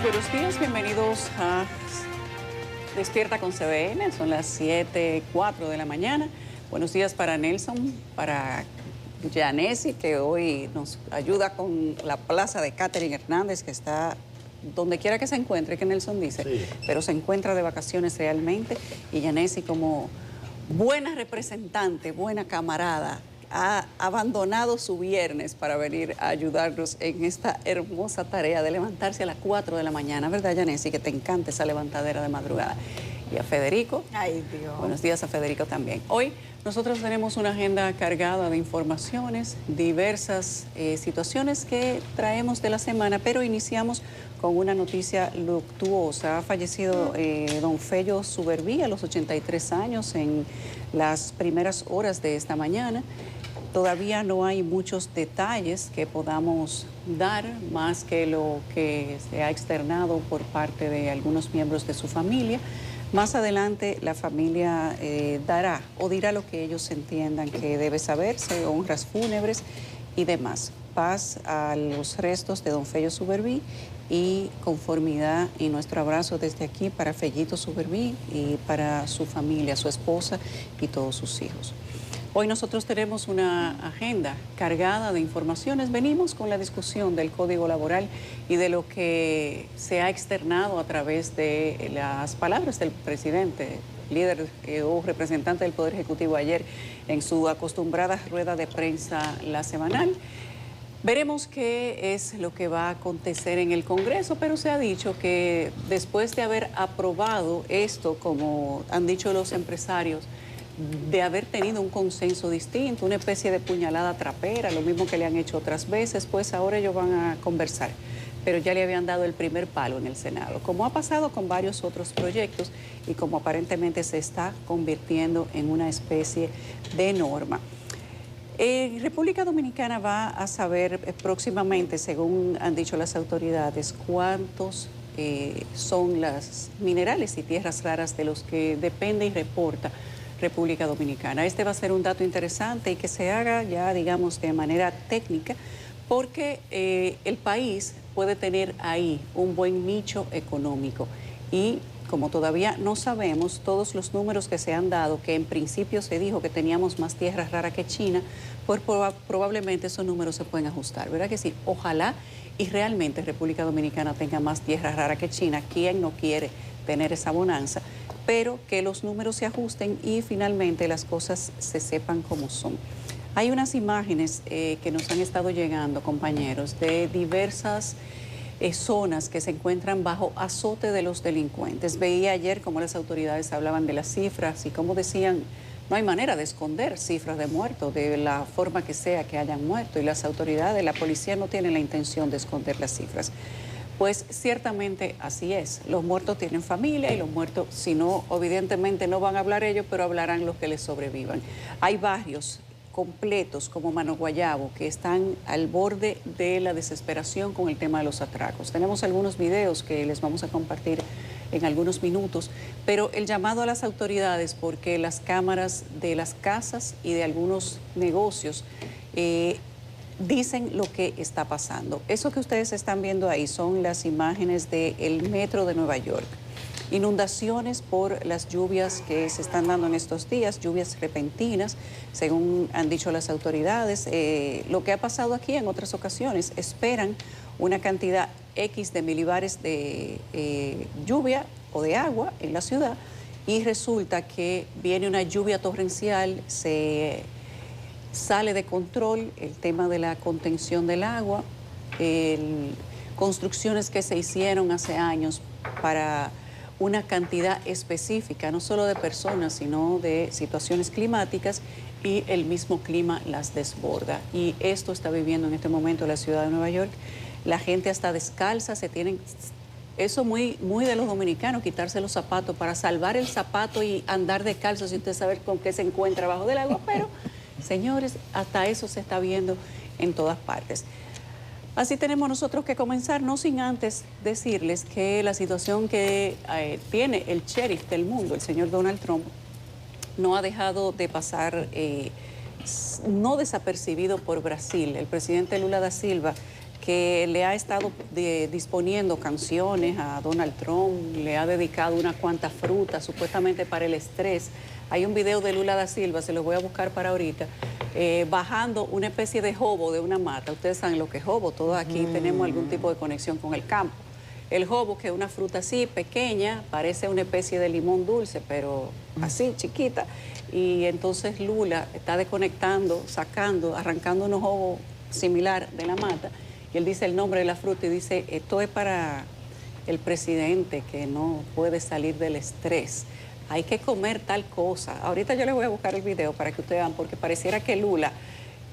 buenos días, bienvenidos a Despierta con CDN, son las 7:04 de la mañana. Buenos días para Nelson, para Yanesi, que hoy nos ayuda con la plaza de Catherine Hernández, que está donde quiera que se encuentre, que Nelson dice, sí, pero se encuentra de vacaciones realmente. Y Yanesi, como buena representante, buena camarada, ha abandonado su viernes para venir a ayudarnos en esta hermosa tarea de levantarse a las 4 de la mañana, ¿verdad, Yanesi? Que te encanta esa levantadera de madrugada. Y a Federico. Ay, Dios. Buenos días a Federico también. Hoy nosotros tenemos una agenda cargada de informaciones, diversas situaciones que traemos de la semana, pero iniciamos con una noticia luctuosa. Ha fallecido don Fello Suberví a los 83 años en las primeras horas de esta mañana. Todavía no hay muchos detalles que podamos dar, más que lo que se ha externado por parte de algunos miembros de su familia. Más adelante la familia dará o dirá lo que ellos entiendan que debe saberse, honras fúnebres y demás. Paz a los restos de don Fello Suberví y conformidad, y nuestro abrazo desde aquí para Fellito Suberví y para su familia, su esposa y todos sus hijos. Hoy nosotros tenemos una agenda cargada de informaciones. Venimos con la discusión del Código Laboral y de lo que se ha externado a través de las palabras del presidente, líder o representante del Poder Ejecutivo ayer en su acostumbrada rueda de prensa la semanal. Veremos qué es lo que va a acontecer en el Congreso, pero se ha dicho que después de haber aprobado esto, como han dicho los empresarios, de haber tenido un consenso distinto, una especie de puñalada trapera, lo mismo que le han hecho otras veces, pues ahora ellos van a conversar. Pero ya le habían dado el primer palo en el Senado, como ha pasado con varios otros proyectos y como aparentemente se está convirtiendo en una especie de norma. República Dominicana va a saber próximamente, según han dicho las autoridades, cuántos son los minerales y tierras raras de los que depende y reporta República Dominicana. Este va a ser un dato interesante y que se haga ya, digamos, de manera técnica, porque el país puede tener ahí un buen nicho económico. Y como todavía no sabemos todos los números que se han dado, que en principio se dijo que teníamos más tierras raras que China, pues probablemente esos números se pueden ajustar, ¿verdad que sí? Ojalá y realmente República Dominicana tenga más tierras raras que China. ¿Quién no quiere tener esa bonanza? Pero que los números se ajusten y finalmente las cosas se sepan cómo son. Hay unas imágenes que nos han estado llegando, compañeros, de diversas zonas que se encuentran bajo azote de los delincuentes. Veía ayer cómo las autoridades hablaban de las cifras y cómo decían, no hay manera de esconder cifras de muertos, de la forma que sea que hayan muerto, y las autoridades, la policía no tienen la intención de esconder las cifras. Pues ciertamente así es. Los muertos tienen familia y los muertos, si no, evidentemente no van a hablar ellos, pero hablarán los que les sobrevivan. Hay barrios completos como Mano Guayabo que están al borde de la desesperación con el tema de los atracos. Tenemos algunos videos que les vamos a compartir en algunos minutos, pero el llamado a las autoridades, porque las cámaras de las casas y de algunos negocios dicen lo que está pasando. Eso que ustedes están viendo ahí son las imágenes del metro de Nueva York. Inundaciones por las lluvias que se están dando en estos días, lluvias repentinas, según han dicho las autoridades. Lo que ha pasado aquí en otras ocasiones, esperan una cantidad X de milibares de lluvia o de agua en la ciudad y resulta que viene una lluvia torrencial, se sale de control el tema de la contención del agua, construcciones que se hicieron hace años para una cantidad específica, no solo de personas, sino de situaciones climáticas, y el mismo clima las desborda. Y esto está viviendo en este momento la ciudad de Nueva York. La gente hasta descalza, eso muy de los dominicanos, quitarse los zapatos para salvar el zapato y andar descalzo sin usted saber con qué se encuentra bajo del agua, pero señores, hasta eso se está viendo en todas partes. Así tenemos nosotros que comenzar, no sin antes decirles que la situación que tiene el sheriff del mundo, el señor Donald Trump, no ha dejado de pasar no desapercibido por Brasil. El presidente Lula da Silva, que que le ha estado disponiendo canciones a Donald Trump, le ha dedicado unas cuantas frutas, supuestamente para el estrés. Hay un video de Lula da Silva, se lo voy a buscar para ahorita, bajando una especie de jobo de una mata. Ustedes saben lo que es jobo, todos aquí tenemos algún tipo de conexión con el campo. El jobo, que es una fruta así, pequeña, parece una especie de limón dulce, pero así, chiquita. Y entonces Lula está desconectando, sacando, arrancando unos jobos similar de la mata. Y él dice el nombre de la fruta y dice, esto es para el presidente que no puede salir del estrés. Hay que comer tal cosa. Ahorita yo les voy a buscar el video para que ustedes vean, porque pareciera que Lula,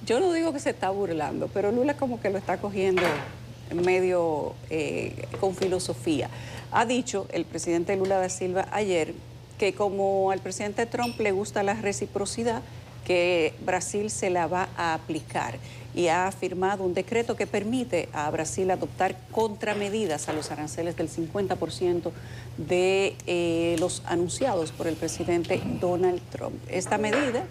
yo no digo que se está burlando, pero Lula como que lo está cogiendo medio con filosofía. Ha dicho el presidente Lula da Silva ayer que como al presidente Trump le gusta la reciprocidad, que Brasil se la va a aplicar y ha firmado un decreto que permite a Brasil adoptar contramedidas a los aranceles del 50% de los anunciados por el presidente Donald Trump. Esta medida,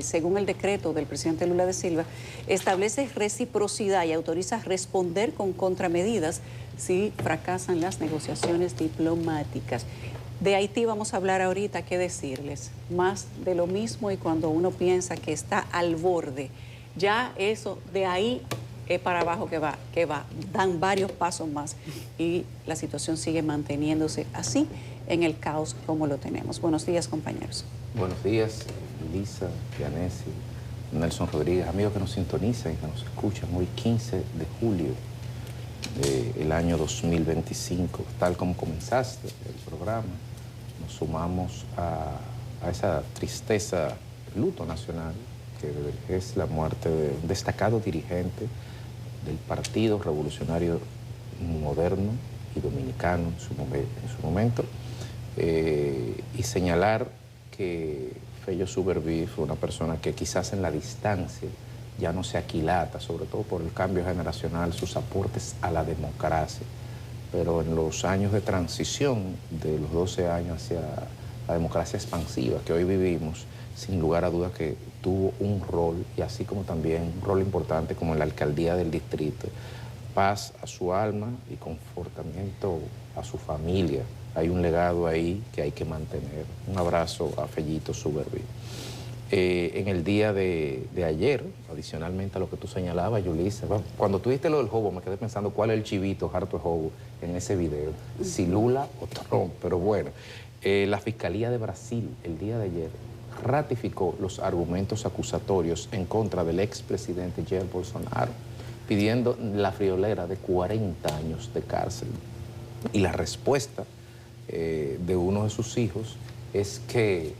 según el decreto del presidente Lula da Silva, establece reciprocidad y autoriza responder con contramedidas si fracasan las negociaciones diplomáticas. De Haití vamos a hablar ahorita, qué decirles, más de lo mismo, y cuando uno piensa que está al borde, ya eso de ahí es para abajo que va, dan varios pasos más y la situación sigue manteniéndose así en el caos como lo tenemos. Buenos días, compañeros. Buenos días, Lisa, Yanesi, Nelson Rodríguez, amigos que nos sintonizan y que nos escuchan hoy 15 de julio del año 2025, tal como comenzaste el programa. Nos sumamos a esa tristeza, luto nacional, que es la muerte de un destacado dirigente del Partido Revolucionario Moderno y Dominicano en su momento, y señalar que Fello Suberví fue una persona que quizás en la distancia ya no se aquilata, sobre todo por el cambio generacional, sus aportes a la democracia. Pero en los años de transición, de los 12 años hacia la democracia expansiva que hoy vivimos, sin lugar a dudas que tuvo un rol, y así como también un rol importante como en la alcaldía del distrito. Paz a su alma y confortamiento a su familia. Hay un legado ahí que hay que mantener. Un abrazo a Fellito Suberví. En el día de ayer, adicionalmente a lo que tú señalabas, Yulisa, cuando tú dijiste lo del jobo, me quedé pensando cuál es el chivito harto de jobo en ese video, si Lula o Trump, pero bueno. La Fiscalía de Brasil, el día de ayer, ratificó los argumentos acusatorios en contra del expresidente Jair Bolsonaro, pidiendo la friolera de 40 años de cárcel. Y la respuesta de uno de sus hijos es que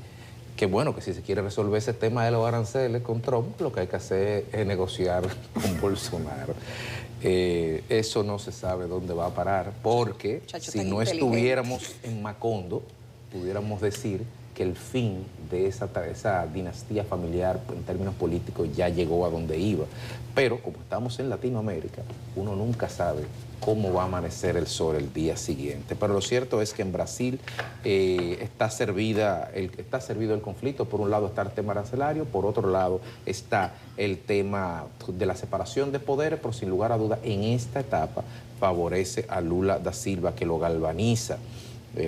bueno, que si se quiere resolver ese tema de los aranceles con Trump, lo que hay que hacer es negociar con Bolsonaro. Eso no se sabe dónde va a parar, porque si no estuviéramos en Macondo, pudiéramos decir que el fin de esa dinastía familiar en términos políticos ya llegó a donde iba. Pero como estamos en Latinoamérica, uno nunca sabe cómo va a amanecer el sol el día siguiente. Pero lo cierto es que en Brasil está servido el conflicto. Por un lado está el tema arancelario, por otro lado está el tema de la separación de poderes, pero sin lugar a duda en esta etapa favorece a Lula da Silva, que lo galvaniza.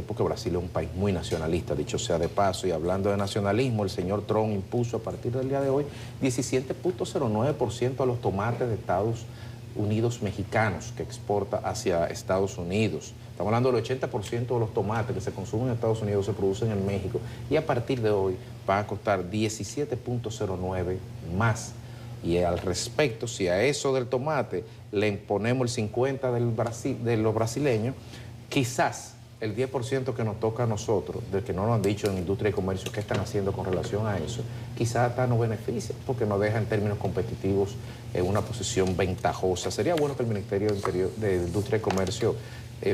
Porque Brasil es un país muy nacionalista, dicho sea de paso. Y hablando de nacionalismo, el señor Trump impuso a partir del día de hoy 17.09% a los tomates de Estados Unidos mexicanos que exporta hacia Estados Unidos. Estamos hablando del 80% de los tomates que se consumen en Estados Unidos se producen en México. Y a partir de hoy va a costar 17.09 más. Y al respecto, si a eso del tomate le imponemos el 50% de los brasileños, quizás el 10% que nos toca a nosotros, del que no nos han dicho en industria y comercio qué están haciendo con relación a eso, quizás hasta nos beneficia, porque nos deja en términos competitivos en una posición ventajosa. Sería bueno que el Ministerio de Industria y Comercio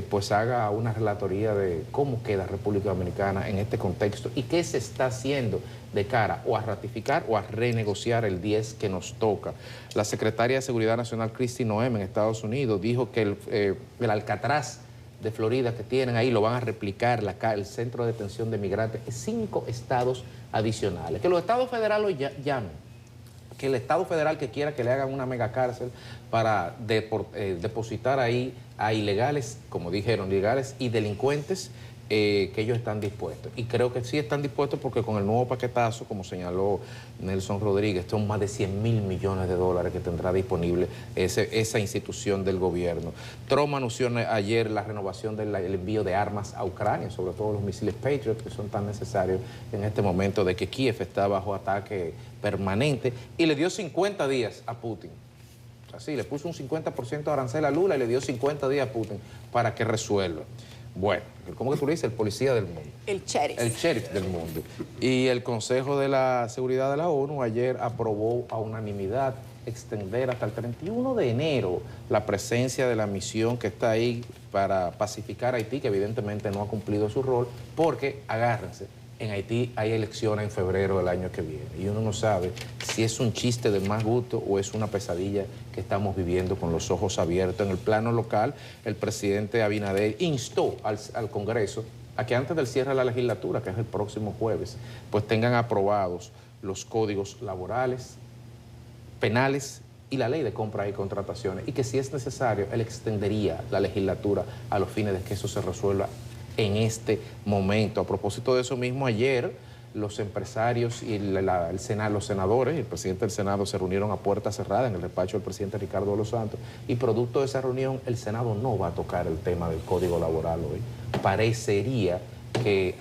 pues haga una relatoría de cómo queda República Dominicana en este contexto y qué se está haciendo de cara o a ratificar o a renegociar el 10 que nos toca. La secretaria de Seguridad Nacional, Kristi Noem, en Estados Unidos, dijo que el Alcatraz de Florida que tienen ahí lo van a replicar el centro de detención de migrantes en 5 estados adicionales. Que los estados federales llamen que el Estado federal que quiera que le hagan una mega cárcel para depositar ahí a ilegales, como dijeron, ilegales y delincuentes, que ellos están dispuestos. Y creo que sí están dispuestos porque con el nuevo paquetazo, como señaló Nelson Rodríguez, son más de $100.000 millones que tendrá disponible esa institución del gobierno. Trump anunció ayer la renovación del envío de armas a Ucrania, sobre todo los misiles Patriot, que son tan necesarios en este momento de que Kiev está bajo ataque permanente, y le dio 50 días a Putin. Así, le puso un 50% de arancel a Lula y le dio 50 días a Putin para que resuelva. Bueno, ¿cómo que tú le dices? El policía del mundo. El sheriff. El sheriff del mundo. Y el Consejo de la Seguridad de la ONU ayer aprobó a unanimidad extender hasta el 31 de enero la presencia de la misión que está ahí para pacificar a Haití, que evidentemente no ha cumplido su rol, porque, agárrense, en Haití hay elecciones en febrero del año que viene y uno no sabe si es un chiste de más gusto o es una pesadilla que estamos viviendo con los ojos abiertos. En el plano local, el presidente Abinader instó al Congreso a que antes del cierre de la legislatura, que es el próximo jueves, pues tengan aprobados los códigos laborales, penales y la ley de compras y contrataciones, y que si es necesario, él extendería la legislatura a los fines de que eso se resuelva en este momento. A propósito de eso mismo, ayer los empresarios y los senadores y el presidente del Senado se reunieron a puerta cerrada en el despacho del presidente Ricardo de los Santos, y producto de esa reunión el Senado no va a tocar el tema del Código Laboral hoy. Parecería que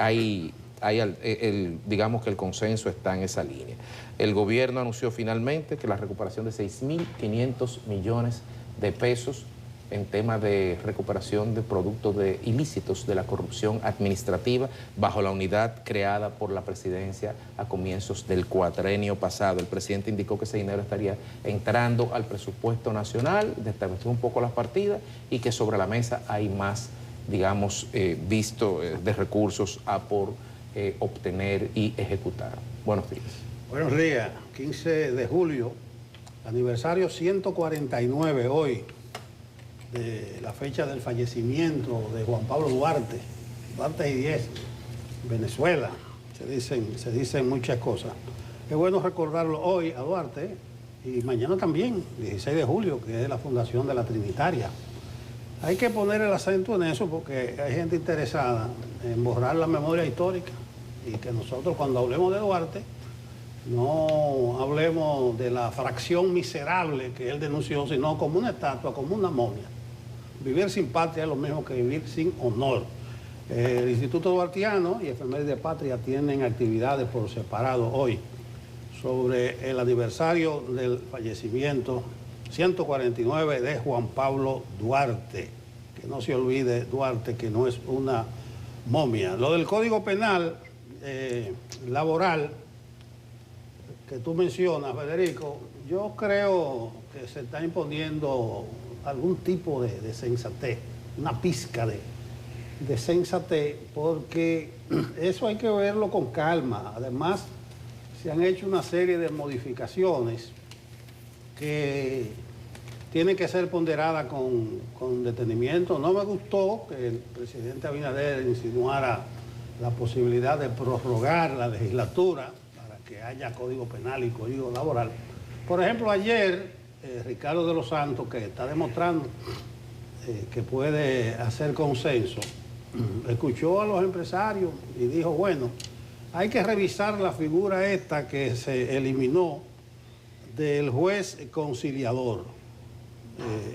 digamos que el consenso está en esa línea. El gobierno anunció finalmente que la recuperación de 6.500 millones de pesos en temas de recuperación de productos ilícitos de la corrupción administrativa bajo la unidad creada por la presidencia a comienzos del cuatrenio pasado. El presidente indicó que ese dinero estaría entrando al presupuesto nacional, estableció un poco las partidas y que sobre la mesa hay más, digamos, de recursos a por obtener y ejecutar. Buenos días. Buenos días. 15 de julio, aniversario 149 hoy de la fecha del fallecimiento de Juan Pablo Duarte, Duarte y 10, Venezuela. Se dicen muchas cosas. Es bueno recordarlo hoy a Duarte y mañana también, 16 de julio, que es la fundación de la Trinitaria. Hay que poner el acento en eso porque hay gente interesada en borrar la memoria histórica y que nosotros cuando hablemos de Duarte no hablemos de la fracción miserable que él denunció, sino como una estatua, como una momia. Vivir sin patria es lo mismo que vivir sin honor. El Instituto Duartiano y Efemérides de Patria tienen actividades por separado hoy sobre el aniversario del fallecimiento 149 de Juan Pablo Duarte. Que no se olvide, Duarte, que no es una momia. Lo del Código Penal laboral que tú mencionas, Federico, yo creo que se está imponiendo algún tipo de sensatez, una pizca de sensatez, porque eso hay que verlo con calma. Además, se han hecho una serie de modificaciones que tienen que ser ponderadas con detenimiento. No me gustó que el presidente Abinader insinuara la posibilidad de prorrogar la legislatura para que haya código penal y código laboral. Por ejemplo, ayer Ricardo de los Santos, que está demostrando que puede hacer consenso, escuchó a los empresarios y dijo, bueno, hay que revisar la figura esta que se eliminó del juez conciliador.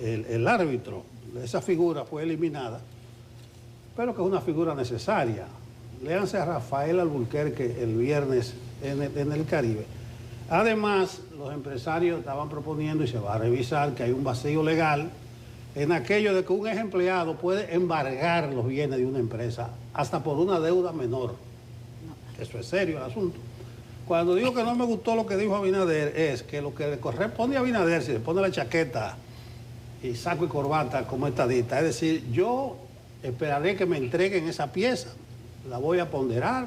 El árbitro, esa figura fue eliminada, pero que es una figura necesaria. Léanse a Rafael Alburquerque el viernes en el Caribe. Además, los empresarios estaban proponiendo, y se va a revisar, que hay un vacío legal en aquello de que un ex empleado puede embargar los bienes de una empresa hasta por una deuda menor. Eso es serio el asunto. Cuando digo que no me gustó lo que dijo Abinader, es que lo que le corresponde a Abinader, si le pone la chaqueta y saco y corbata como estadista, es decir, yo esperaré que me entreguen esa pieza, la voy a ponderar,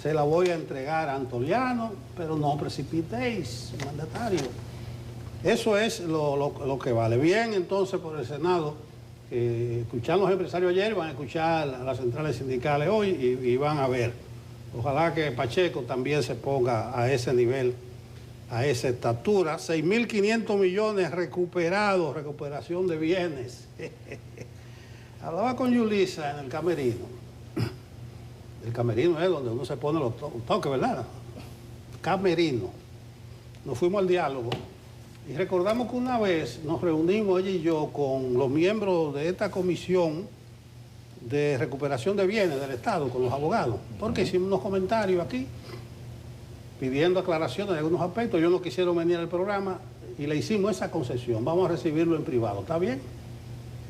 se la voy a entregar a Antoliano, pero no precipitéis, mandatario. Eso es lo que vale. Bien, entonces, por el Senado, escucharon los empresarios ayer, van a escuchar a las centrales sindicales hoy y van a ver. Ojalá que Pacheco también se ponga a ese nivel a esa estatura. 6.500 millones recuperados, recuperación de bienes. Hablaba con Yulisa en el camerino. El camerino es donde uno se pone los toques, ¿verdad? Camerino. Nos fuimos al diálogo y recordamos que una vez nos reunimos ella y yo con los miembros de esta comisión de recuperación de bienes del Estado, con los abogados, porque hicimos unos comentarios aquí pidiendo aclaraciones de algunos aspectos. Ellos no quisieron venir al programa y le hicimos esa concesión. Vamos a recibirlo en privado, ¿está bien?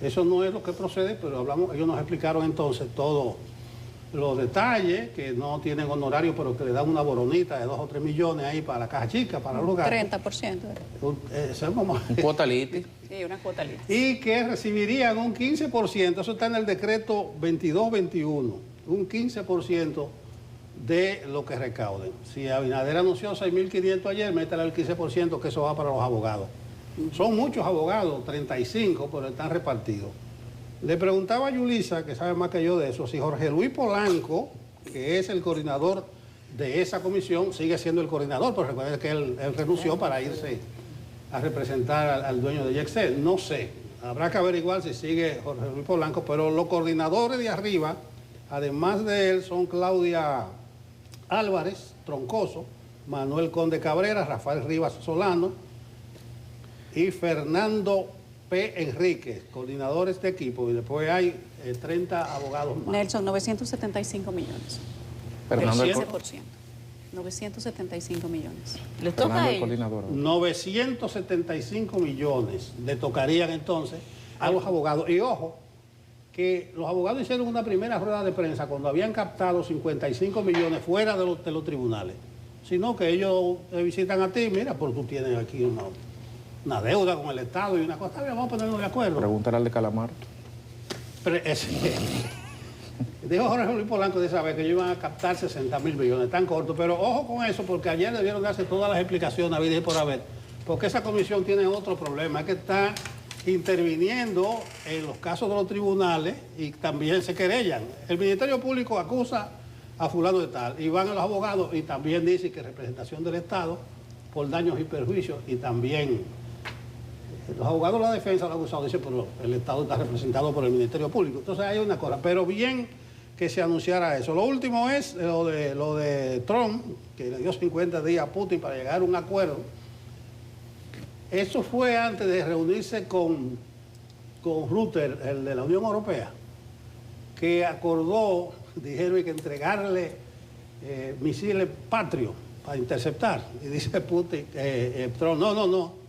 Eso no es lo que procede, pero ellos nos explicaron entonces todos los detalles, que no tienen honorario, pero que le dan una boronita de 2 o 3 millones ahí para la caja chica, para los gastos. 30%. Un cuota liti. Sí, una cuota liti. Y que recibirían un 15%, eso está en el decreto 2221, un 15% de lo que recauden. Si Abinader anunció 6.500 ayer, métale el 15%, que eso va para los abogados. Son muchos abogados, 35, pero están repartidos. Le preguntaba a Yulisa, que sabe más que yo de eso, si Jorge Luis Polanco, que es el coordinador de esa comisión, sigue siendo el coordinador, pero recuerden que él renunció para irse a representar al dueño de Yexel. No sé, habrá que averiguar si sigue Jorge Luis Polanco, pero los coordinadores de arriba, además de él, son Claudia Álvarez, Troncoso, Manuel Conde Cabrera, Rafael Rivas Solano y Fernando P. Enríquez, coordinadores de equipo, y después hay 30 abogados más. Nelson, 975 millones. Fernando El el 15%. 975 millones. Les toca a Fernando el ellos. coordinador. 975 millones le tocarían entonces a los abogados. Y ojo, que los abogados hicieron una primera rueda de prensa cuando habían captado 55 millones fuera de los tribunales. Sino que ellos te visitan a ti, mira, porque tú tienes aquí una deuda con el Estado y una cosa, vamos a ponernos de acuerdo. Pregúntale al de Calamar. Dijo Jorge Luis Polanco de esa vez que ellos iban a captar 60.000 millones, tan corto, pero ojo con eso, porque ayer debieron darse todas las explicaciones, habidas y por haber, porque esa comisión tiene otro problema, es que está interviniendo en los casos de los tribunales y también se querellan. El Ministerio Público acusa a fulano de tal, y van a los abogados y también dicen que representación del Estado por daños y perjuicios, y también los abogados de la defensa, los acusados, dicen, pero el Estado está representado por el Ministerio Público. Entonces hay una cosa, pero bien que se anunciara eso. Lo último es lo de Trump, que le dio 50 días a Putin para llegar a un acuerdo. Eso fue antes de reunirse con Rutte, el de la Unión Europea, que acordó, dijeron, que entregarle misiles Patriot para interceptar. Y dice Putin, Trump, no.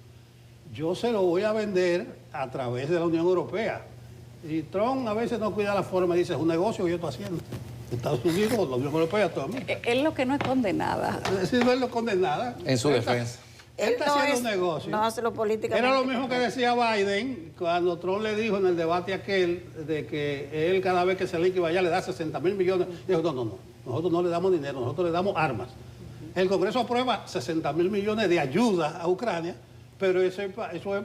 Yo se lo voy a vender a través de la Unión Europea. Y Trump a veces no cuida la forma, dice, es un negocio que yo estoy haciendo. Estados Unidos, la Unión Europea, todo. Él lo que no esconde nada. Si no es lo condenada. En su defensa. Él está haciendo un negocio. No hace lo políticamente. Era lo mismo que decía Biden cuando Trump le dijo en el debate aquel de que él cada vez que se le iba allá le da 60.000 millones. Dijo, no. Nosotros no le damos dinero, nosotros le damos armas. El Congreso aprueba 60.000 millones de ayuda a Ucrania, pero eso es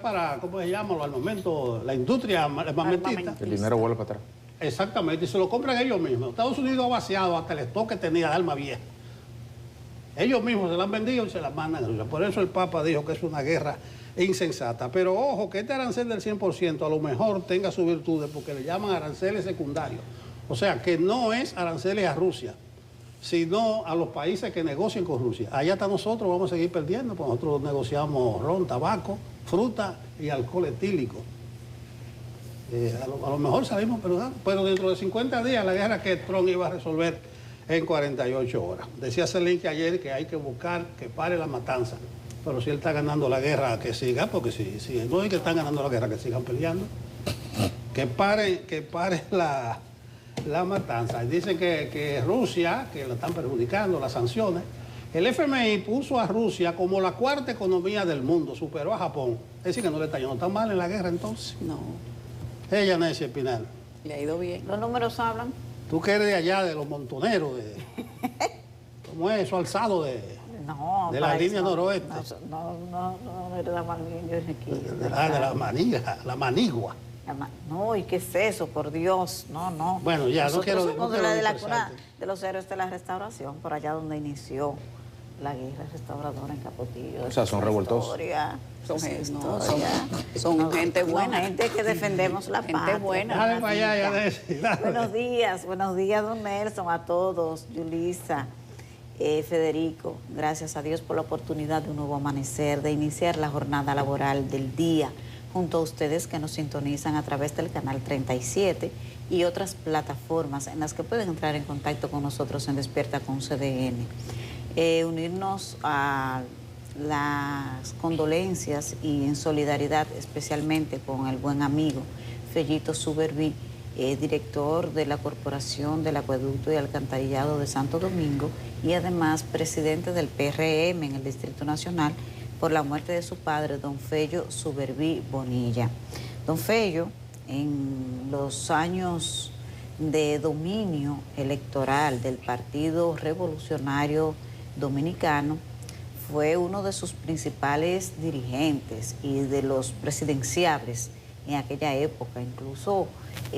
para, ¿cómo se llama? Los armamentos, la industria armamentista. El dinero vuelve para atrás. Exactamente, y se lo compran ellos mismos. Estados Unidos ha vaciado hasta el stock que tenía de armas viejas. Ellos mismos se la han vendido y se las mandan a Rusia. Por eso el Papa dijo que es una guerra insensata. Pero ojo, que este arancel del 100% a lo mejor tenga sus virtudes porque le llaman aranceles secundarios. O sea, que no es aranceles a Rusia, sino a los países que negocian con Rusia. Allá hasta nosotros vamos a seguir perdiendo, porque nosotros negociamos ron, tabaco, fruta y alcohol etílico. A lo mejor salimos, pero dentro de 50 días la guerra que Trump iba a resolver en 48 horas. Decía Zelensky ayer que hay que buscar que pare la matanza, pero si él está ganando la guerra, que siga, porque si no es que están ganando la guerra, que sigan peleando. Que pare la matanza. Dicen que Rusia, que la están perjudicando, las sanciones. El FMI puso a Rusia como la cuarta economía del mundo, superó a Japón. Es decir, que no le está yendo tan mal en la guerra entonces. No, Ella, Nancy Espinal. le ha ido bien. Los números hablan. Tú que eres de allá, de los montoneros, ¿cómo es eso? Alzado de la línea noroeste. No heredamos bien, yo aquí. De la manigua. No, ¿y qué es eso? Por Dios, no. Bueno, ya, Nosotros no quiero somos de la cuna interesarte. de los héroes de la restauración, por allá donde inició la guerra restauradora en Capotillo. O sea, son revoltosos. Son, No, gente buena. no, gente que defendemos la Gente patria. buena. Dale para allá, Yanesi, dale. Buenos días, don Nelson, a todos, Yulisa, Federico. Gracias a Dios por la oportunidad de un nuevo amanecer, de iniciar la jornada laboral del día, junto a ustedes que nos sintonizan a través del canal 37 y otras plataformas en las que pueden entrar en contacto con nosotros en Despierta con CDN. Unirnos a las condolencias y en solidaridad especialmente con el buen amigo Fellito Suberví, director de la Corporación del Acueducto y Alcantarillado de Santo Domingo y además presidente del PRM en el Distrito Nacional, por la muerte de su padre, don Fello Suberví Bonilla. Don Fello, en los años de dominio electoral del Partido Revolucionario Dominicano, fue uno de sus principales dirigentes y de los presidenciables en aquella época. Incluso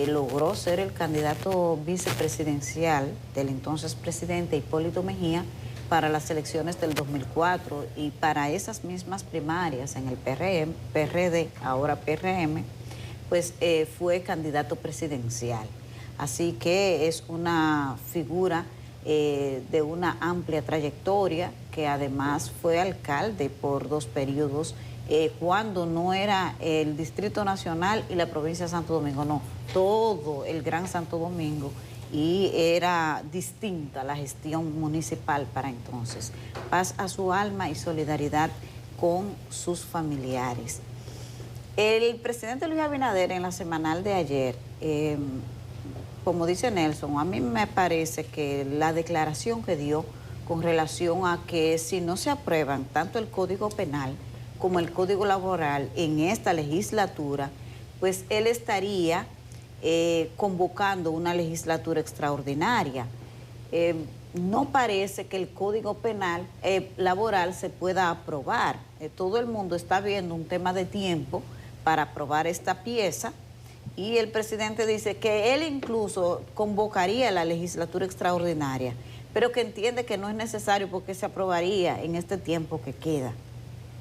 logró ser el candidato vicepresidencial del entonces presidente Hipólito Mejía para las elecciones del 2004 y para esas mismas primarias en el PRD, ahora PRM, pues fue candidato presidencial. Así que es una figura de una amplia trayectoria, que además fue alcalde por 2 periodos, cuando no era el Distrito Nacional y la provincia de Santo Domingo, no, todo el Gran Santo Domingo, y era distinta la gestión municipal para entonces. Paz a su alma y solidaridad con sus familiares. El presidente Luis Abinader en la semanal de ayer, como dice Nelson, a mí me parece que la declaración que dio con relación a que si no se aprueban tanto el Código Penal como el Código Laboral en esta legislatura, pues él estaría convocando una legislatura extraordinaria. No parece que el Código Penal laboral se pueda aprobar. Todo el mundo está viendo un tema de tiempo para aprobar esta pieza, y el presidente dice que él incluso convocaría la legislatura extraordinaria, pero que entiende que no es necesario porque se aprobaría en este tiempo que queda.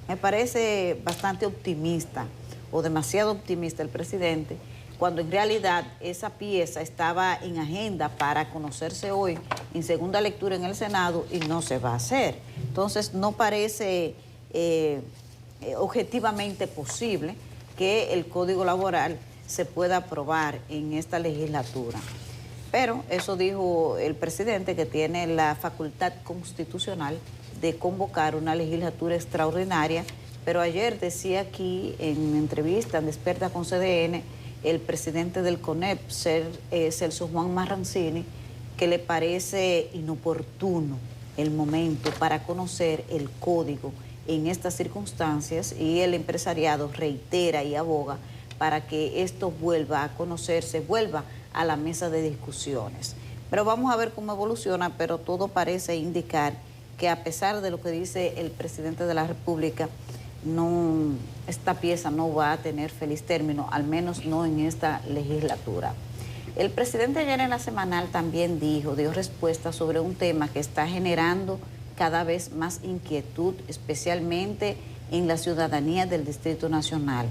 Me parece bastante optimista, o demasiado optimista el presidente, cuando en realidad esa pieza estaba en agenda para conocerse hoy en segunda lectura en el Senado y no se va a hacer. Entonces no parece objetivamente posible que el Código Laboral se pueda aprobar en esta legislatura. Pero eso dijo el presidente, que tiene la facultad constitucional de convocar una legislatura extraordinaria. Pero ayer decía aquí en entrevista en Despierta con CDN el presidente del CONEP, Celso Juan Marrancini, que le parece inoportuno el momento para conocer el código en estas circunstancias, y el empresariado reitera y aboga para que esto vuelva a conocerse, vuelva a la mesa de discusiones. Pero vamos a ver cómo evoluciona, pero todo parece indicar que, a pesar de lo que dice el presidente de la República, esta pieza no va a tener feliz término, al menos no en esta legislatura. El presidente ayer en la semanal también dio respuesta sobre un tema que está generando cada vez más inquietud, especialmente en la ciudadanía del Distrito Nacional.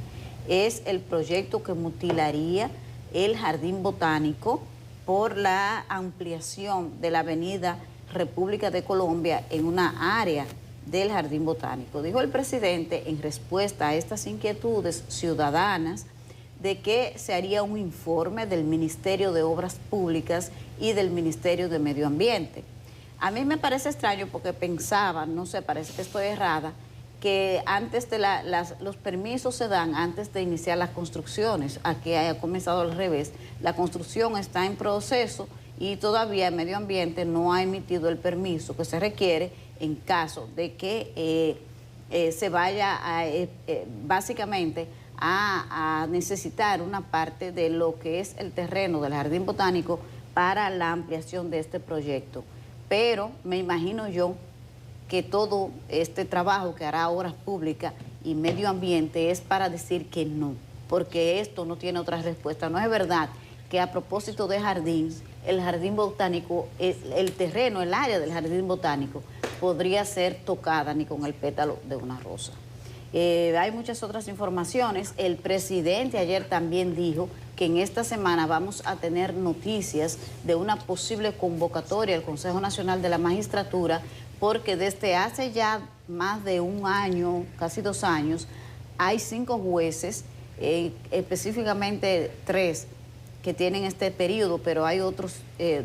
Es el proyecto que mutilaría el Jardín Botánico por la ampliación de la avenida República de Colombia en una área del Jardín Botánico. Dijo el presidente, en respuesta a estas inquietudes ciudadanas, de que se haría un informe del Ministerio de Obras Públicas y del Ministerio de Medio Ambiente. A mí me parece extraño porque pensaba, no sé, parece que estoy errada, que antes de los permisos se dan antes de iniciar las construcciones. Aquí ha comenzado al revés. La construcción está en proceso y todavía el Medio Ambiente no ha emitido el permiso que se requiere en caso de que se vaya básicamente a necesitar una parte de lo que es el terreno del Jardín Botánico para la ampliación de este proyecto. Pero me imagino yo que todo este trabajo que hará Obras Públicas y Medio Ambiente es para decir que no, porque esto no tiene otra respuesta. No es verdad que, a propósito de jardines, el Jardín Botánico, el terreno, el área del Jardín Botánico, podría ser tocada ni con el pétalo de una rosa. Hay muchas otras informaciones. El presidente ayer también dijo que en esta semana vamos a tener noticias de una posible convocatoria al Consejo Nacional de la Magistratura, porque desde hace ya más de un año, casi 2 años, hay 5 jueces, específicamente 3, que tienen este periodo, pero hay otros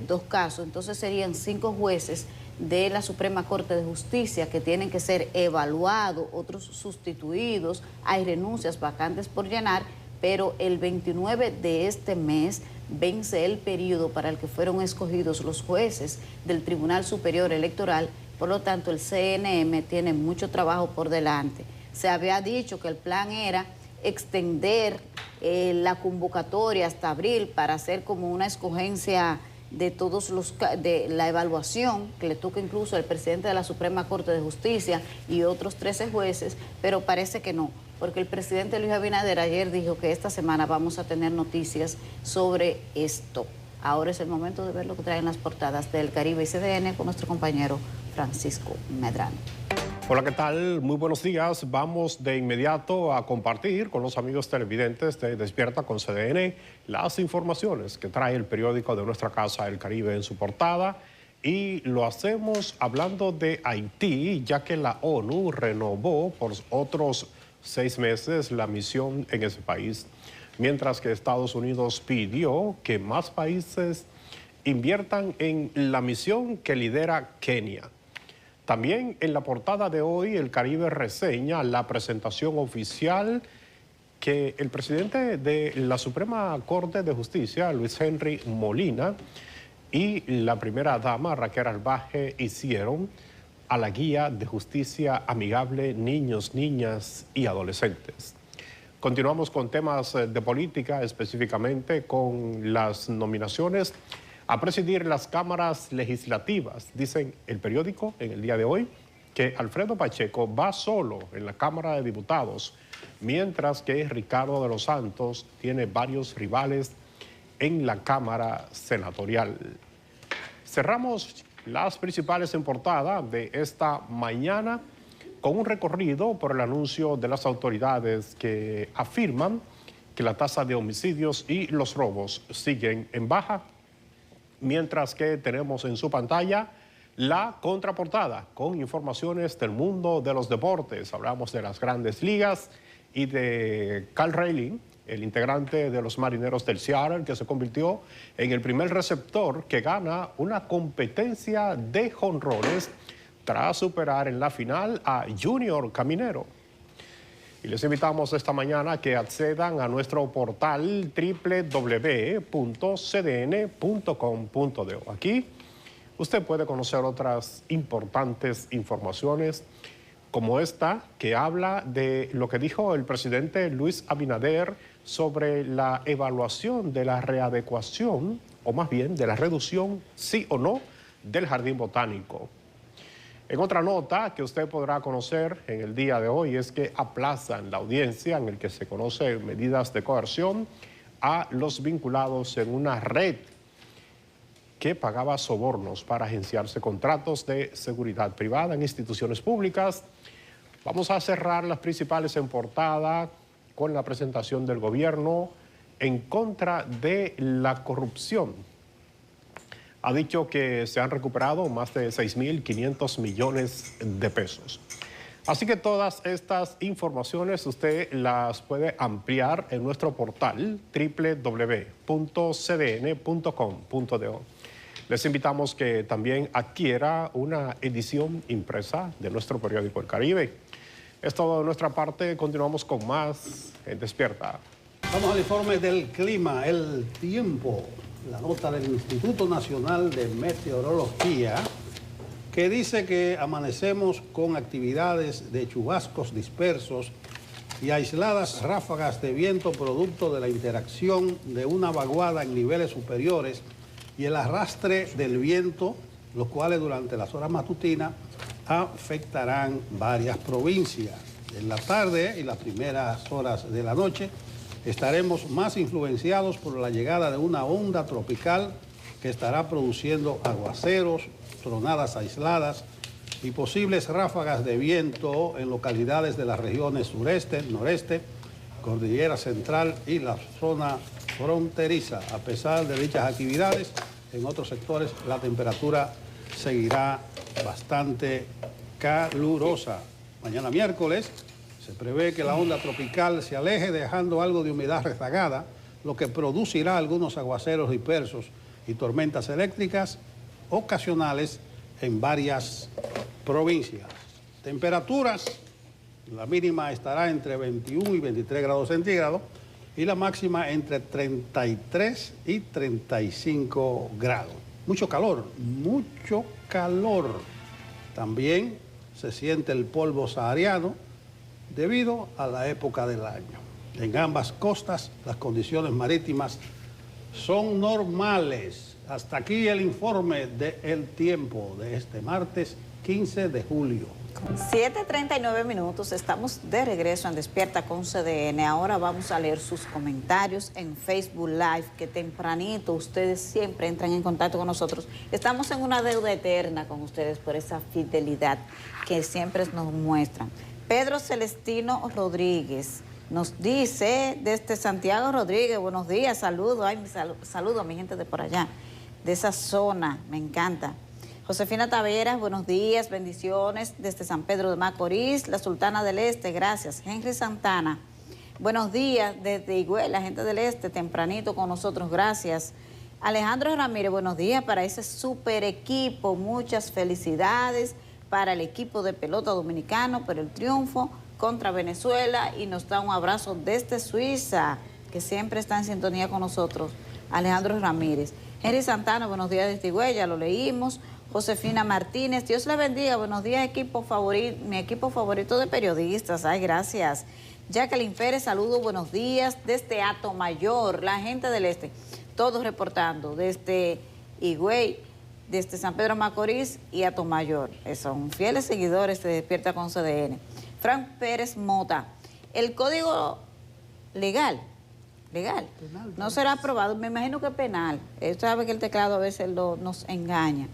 2 casos. Entonces serían 5 jueces de la Suprema Corte de Justicia que tienen que ser evaluados, otros sustituidos, hay renuncias, vacantes por llenar, pero el 29 de este mes vence el periodo para el que fueron escogidos los jueces del Tribunal Superior Electoral. Por lo tanto, el CNM tiene mucho trabajo por delante. Se había dicho que el plan era extender la convocatoria hasta abril para hacer como una escogencia de todos de la evaluación que le toca incluso al presidente de la Suprema Corte de Justicia y otros 13 jueces, pero parece que no, porque el presidente Luis Abinader ayer dijo que esta semana vamos a tener noticias sobre esto. Ahora es el momento de ver lo que traen las portadas del Caribe y CDN con nuestro compañero Francisco Medrano. Hola, ¿qué tal? Muy buenos días. Vamos de inmediato a compartir con los amigos televidentes de Despierta con CDN las informaciones que trae el periódico de nuestra casa El Caribe en su portada. Y lo hacemos hablando de Haití, ya que la ONU renovó por otros 6 meses la misión en ese país, mientras que Estados Unidos pidió que más países inviertan en la misión que lidera Kenia. También en la portada de hoy, El Caribe reseña la presentación oficial que el presidente de la Suprema Corte de Justicia, Luis Henry Molina, y la primera dama, Raquel Albaje, hicieron a la Guía de Justicia Amigable Niños, Niñas y Adolescentes. Continuamos con temas de política, específicamente con las nominaciones a presidir las cámaras legislativas. Dicen el periódico en el día de hoy que Alfredo Pacheco va solo en la Cámara de Diputados, mientras que Ricardo de los Santos tiene varios rivales en la Cámara Senatorial. Cerramos las principales en portada de esta mañana con un recorrido por el anuncio de las autoridades que afirman que la tasa de homicidios y los robos siguen en baja, mientras que tenemos en su pantalla la contraportada con informaciones del mundo de los deportes. Hablamos de las Grandes Ligas y de Cal Rayleigh, el integrante de los Marineros del Seattle, que se convirtió en el primer receptor que gana una competencia de jonrones tras superar en la final a Junior Caminero. Y les invitamos esta mañana a que accedan a nuestro portal www.cdn.com.do. Aquí usted puede conocer otras importantes informaciones como esta, que habla de lo que dijo el presidente Luis Abinader sobre la evaluación de la readecuación, o más bien de la reducción, sí o no, del Jardín Botánico. En otra nota que usted podrá conocer en el día de hoy es que aplazan la audiencia en el que se conocen medidas de coerción a los vinculados en una red que pagaba sobornos para agenciarse contratos de seguridad privada en instituciones públicas. Vamos a cerrar las principales en portada con la presentación del gobierno en contra de la corrupción. Ha dicho que se han recuperado más de 6.500 millones de pesos. Así que todas estas informaciones usted las puede ampliar en nuestro portal www.cdn.com.do. Les invitamos que también adquiera una edición impresa de nuestro periódico El Caribe. Es todo de nuestra parte. Continuamos con más en Despierta. Vamos al informe del clima, el tiempo. La nota del Instituto Nacional de Meteorología, que dice que amanecemos con actividades de chubascos dispersos y aisladas ráfagas de viento producto de la interacción de una vaguada en niveles superiores y el arrastre del viento, los cuales durante las horas matutinas afectarán varias provincias. En la tarde y las primeras horas de la noche estaremos más influenciados por la llegada de una onda tropical que estará produciendo aguaceros, tronadas aisladas y posibles ráfagas de viento en localidades de las regiones sureste, noreste, cordillera central y la zona fronteriza. A pesar de dichas actividades, en otros sectores la temperatura seguirá bastante calurosa. Mañana miércoles se prevé que la onda tropical se aleje dejando algo de humedad rezagada, lo que producirá algunos aguaceros dispersos y tormentas eléctricas ocasionales en varias provincias. Temperaturas, la mínima estará entre 21 y 23 grados centígrados y la máxima entre 33 y 35 grados. Mucho calor, mucho calor. También se siente el polvo sahariano debido a la época del año. En ambas costas las condiciones marítimas son normales. Hasta aquí el informe del tiempo de este martes 15 de julio. 7:39 minutos, estamos de regreso en Despierta con CDN. Ahora vamos a leer sus comentarios en Facebook Live, que tempranito ustedes siempre entran en contacto con nosotros. Estamos en una deuda eterna con ustedes por esa fidelidad que siempre nos muestran. Pedro Celestino Rodríguez nos dice desde Santiago Rodríguez, buenos días, saludo, saludo a mi gente de por allá, de esa zona, me encanta. Josefina Taveras, buenos días, bendiciones desde San Pedro de Macorís, la Sultana del Este, gracias. Henry Santana, buenos días desde Higüey, la gente del Este, tempranito con nosotros, gracias. Alejandro Ramírez, buenos días para ese super equipo, muchas felicidades para el equipo de pelota dominicano por el triunfo contra Venezuela y nos da un abrazo desde Suiza, que siempre está en sintonía con nosotros. Alejandro Ramírez. Henry Santana, buenos días desde Higüey, ya lo leímos. Josefina Martínez, Dios le bendiga, buenos días, equipo favorito, mi equipo favorito de periodistas, ay, gracias. Jacqueline Pérez, saludos, buenos días, desde Atomayor, la gente del Este, todos reportando, desde Higüey, desde San Pedro Macorís y Atomayor, son fieles seguidores de Despierta con CDN. Frank Pérez Mota, el código legal, no será aprobado, me imagino que penal, usted sabe que el teclado a veces nos engaña.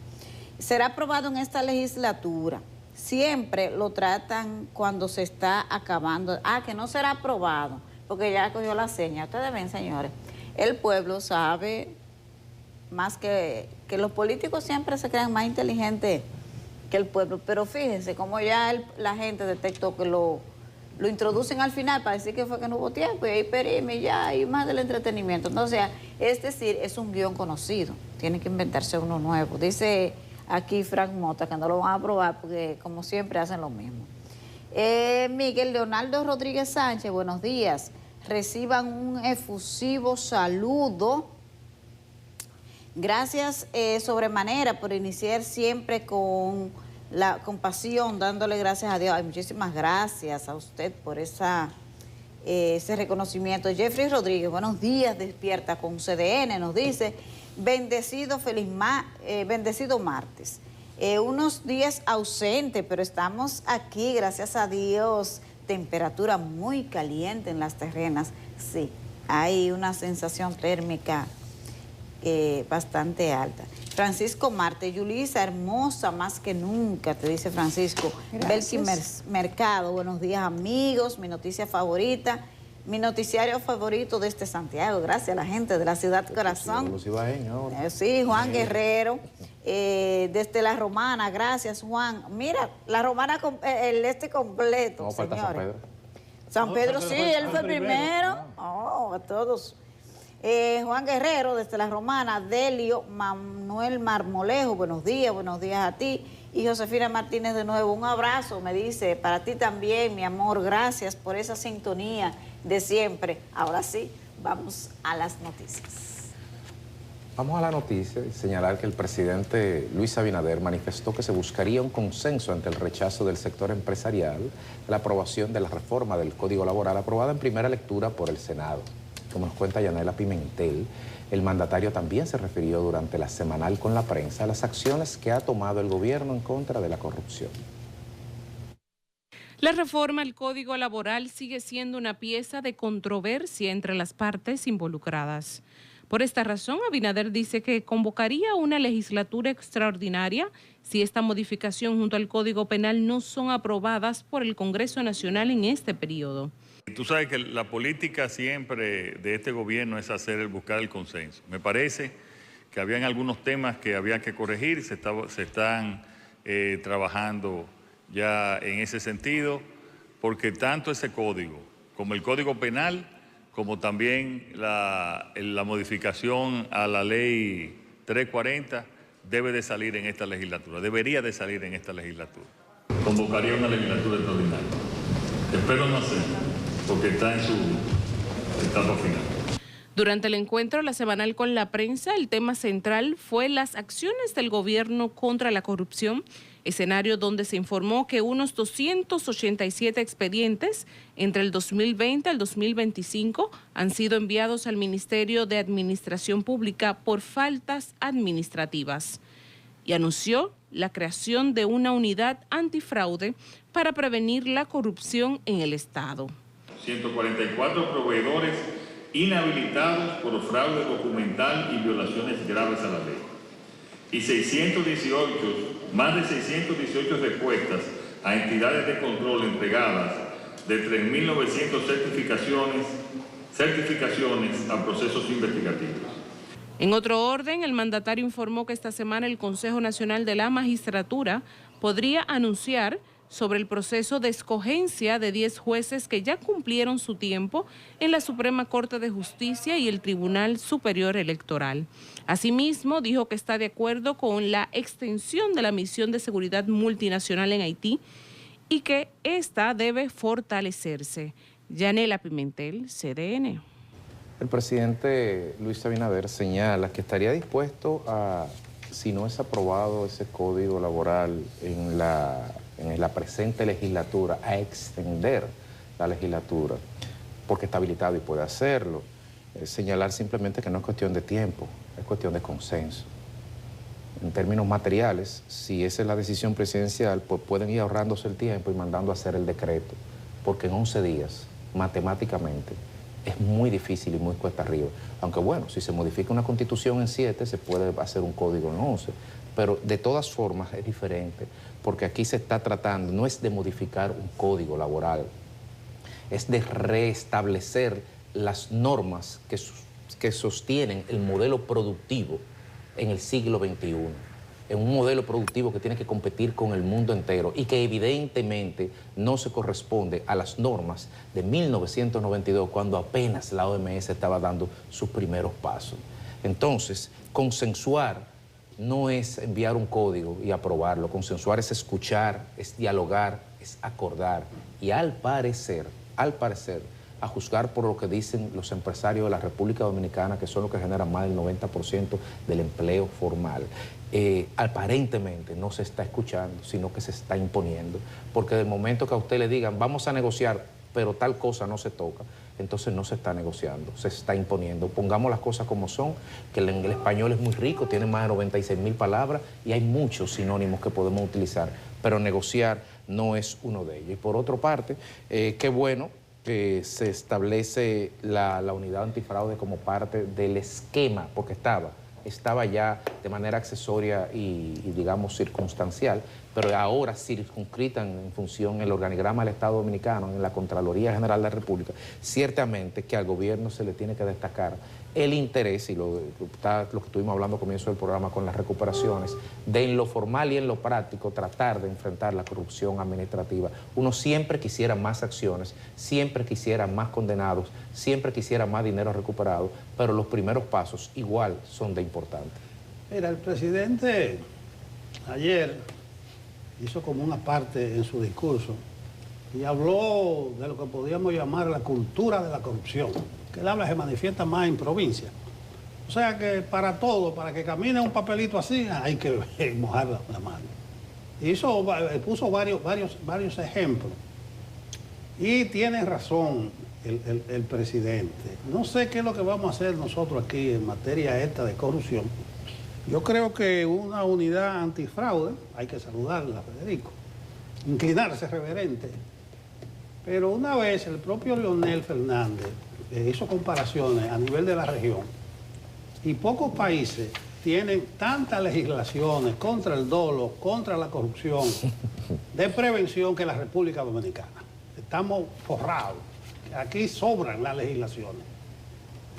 Será aprobado en esta legislatura. Siempre lo tratan cuando se está acabando. Que no será aprobado, porque ya cogió la seña. Ustedes ven, señores, el pueblo sabe más que los políticos siempre se creen más inteligentes que el pueblo. Pero fíjense, como ya la gente detectó que lo introducen al final para decir que fue que no hubo tiempo, y ahí perime, ya, y más del entretenimiento. Entonces, es decir, es un guión conocido. Tiene que inventarse uno nuevo. Dice aquí Frank Mota que no lo van a aprobar porque como siempre hacen lo mismo. Miguel Leonardo Rodríguez Sánchez, buenos días. Reciban un efusivo saludo. Gracias sobremanera por iniciar siempre con la compasión, dándole gracias a Dios. Ay, muchísimas gracias a usted por ese reconocimiento. Jeffrey Rodríguez, buenos días, despierta con CDN, nos dice... Bendecido martes. Unos días ausentes, pero estamos aquí, gracias a Dios. Temperatura muy caliente en las terrenas. Sí, hay una sensación térmica bastante alta. Francisco Marte, Yulisa, hermosa más que nunca, te dice Francisco. Belki Mercado, buenos días amigos, mi noticia favorita. Mi noticiario favorito desde Santiago, gracias a la gente de la ciudad corazón. Sí, Juan Guerrero, desde La Romana, gracias Juan. Mira, La Romana, el este completo, no, señores. San Pedro. San Pedro, sí, él fue primero. A todos. Juan Guerrero, desde La Romana, Delio, Manuel Marmolejo, buenos días a ti. Y Josefina Martínez de nuevo, un abrazo, me dice, para ti también, mi amor, gracias por esa sintonía de siempre. Ahora sí, vamos a las noticias. Vamos a la noticia y señalar que el presidente Luis Abinader manifestó que se buscaría un consenso ante el rechazo del sector empresarial a la aprobación de la reforma del Código Laboral aprobada en primera lectura por el Senado. Como nos cuenta Yanela Pimentel, el mandatario también se refirió durante la semanal con la prensa a las acciones que ha tomado el gobierno en contra de la corrupción. La reforma al Código Laboral sigue siendo una pieza de controversia entre las partes involucradas. Por esta razón, Abinader dice que convocaría una legislatura extraordinaria si esta modificación junto al Código Penal no son aprobadas por el Congreso Nacional en este periodo. Tú sabes que la política siempre de este gobierno es buscar el consenso. Me parece que habían algunos temas que había que corregir, se están trabajando ya en ese sentido, porque tanto ese código como el Código Penal, como también la modificación a la Ley 340, debe de salir en esta legislatura, debería de salir en esta legislatura. Convocaría una legislatura extraordinaria. Espero no hacerlo, porque está en su etapa final. Durante el encuentro la semanal con la prensa, el tema central fue las acciones del gobierno contra la corrupción, escenario donde se informó que unos 287 expedientes entre el 2020 al 2025 han sido enviados al Ministerio de Administración Pública por faltas administrativas. Y anunció la creación de una unidad antifraude para prevenir la corrupción en el Estado. 144 proveedores inhabilitados por fraude documental y violaciones graves a la ley. Y más de 618 respuestas a entidades de control entregadas de 3.900 certificaciones a procesos investigativos. En otro orden, el mandatario informó que esta semana el Consejo Nacional de la Magistratura podría anunciar sobre el proceso de escogencia de 10 jueces que ya cumplieron su tiempo en la Suprema Corte de Justicia y el Tribunal Superior Electoral. Asimismo, dijo que está de acuerdo con la extensión de la misión de seguridad multinacional en Haití y que esta debe fortalecerse. Yanela Pimentel, CDN. El presidente Luis Abinader señala que estaría dispuesto a, si no es aprobado ese código laboral en la presente legislatura, a extender la legislatura, porque está habilitado y puede hacerlo. Señalar simplemente que no es cuestión de tiempo, es cuestión de consenso. En términos materiales, si esa es la decisión presidencial, pues pueden ir ahorrándose el tiempo y mandando a hacer el decreto, porque en 11 días, matemáticamente, es muy difícil y muy cuesta arriba. Aunque bueno, si se modifica una constitución en 7, se puede hacer un código en 11, pero de todas formas es diferente, porque aquí se está tratando, no es de modificar un código laboral, es de restablecer las normas que sostienen el modelo productivo en el siglo XXI, en un modelo productivo que tiene que competir con el mundo entero y que evidentemente no se corresponde a las normas de 1992, cuando apenas la OMS estaba dando sus primeros pasos. Entonces, consensuar no es enviar un código y aprobarlo. Consensuar es escuchar, es dialogar, es acordar. Y al parecer, a juzgar por lo que dicen los empresarios de la República Dominicana, que son los que generan más del 90% del empleo formal, aparentemente no se está escuchando, sino que se está imponiendo. Porque del momento que a usted le digan, vamos a negociar, pero tal cosa no se toca, entonces no se está negociando, se está imponiendo. Pongamos las cosas como son, que el español es muy rico, tiene más de 96.000 palabras y hay muchos sinónimos que podemos utilizar, pero negociar no es uno de ellos. Y por otra parte, qué bueno que se establece la unidad antifraude como parte del esquema, porque estaba ya de manera accesoria y digamos circunstancial, pero ahora circunscritan en función el organigrama del Estado Dominicano, en la Contraloría General de la República. Ciertamente que al gobierno se le tiene que destacar el interés, y lo que estuvimos hablando al comienzo del programa con las recuperaciones, de en lo formal y en lo práctico tratar de enfrentar la corrupción administrativa. Uno siempre quisiera más acciones, siempre quisiera más condenados, siempre quisiera más dinero recuperado, pero los primeros pasos igual son de importantes. Mira, el presidente ayer hizo como una parte en su discurso y habló de lo que podríamos llamar la cultura de la corrupción, que él habla se manifiesta más en provincia. O sea que para todo, para que camine un papelito así, hay que mojar la mano. Y puso varios ejemplos. Y tiene razón el presidente. No sé qué es lo que vamos a hacer nosotros aquí en materia esta de corrupción. Yo creo que una unidad antifraude, hay que saludarla, Federico, inclinarse reverente. Pero una vez el propio Leonel Fernández hizo comparaciones a nivel de la región Y pocos países tienen tantas legislaciones contra el dolo, contra la corrupción, de prevención que la República Dominicana. Estamos forrados. Aquí sobran las legislaciones.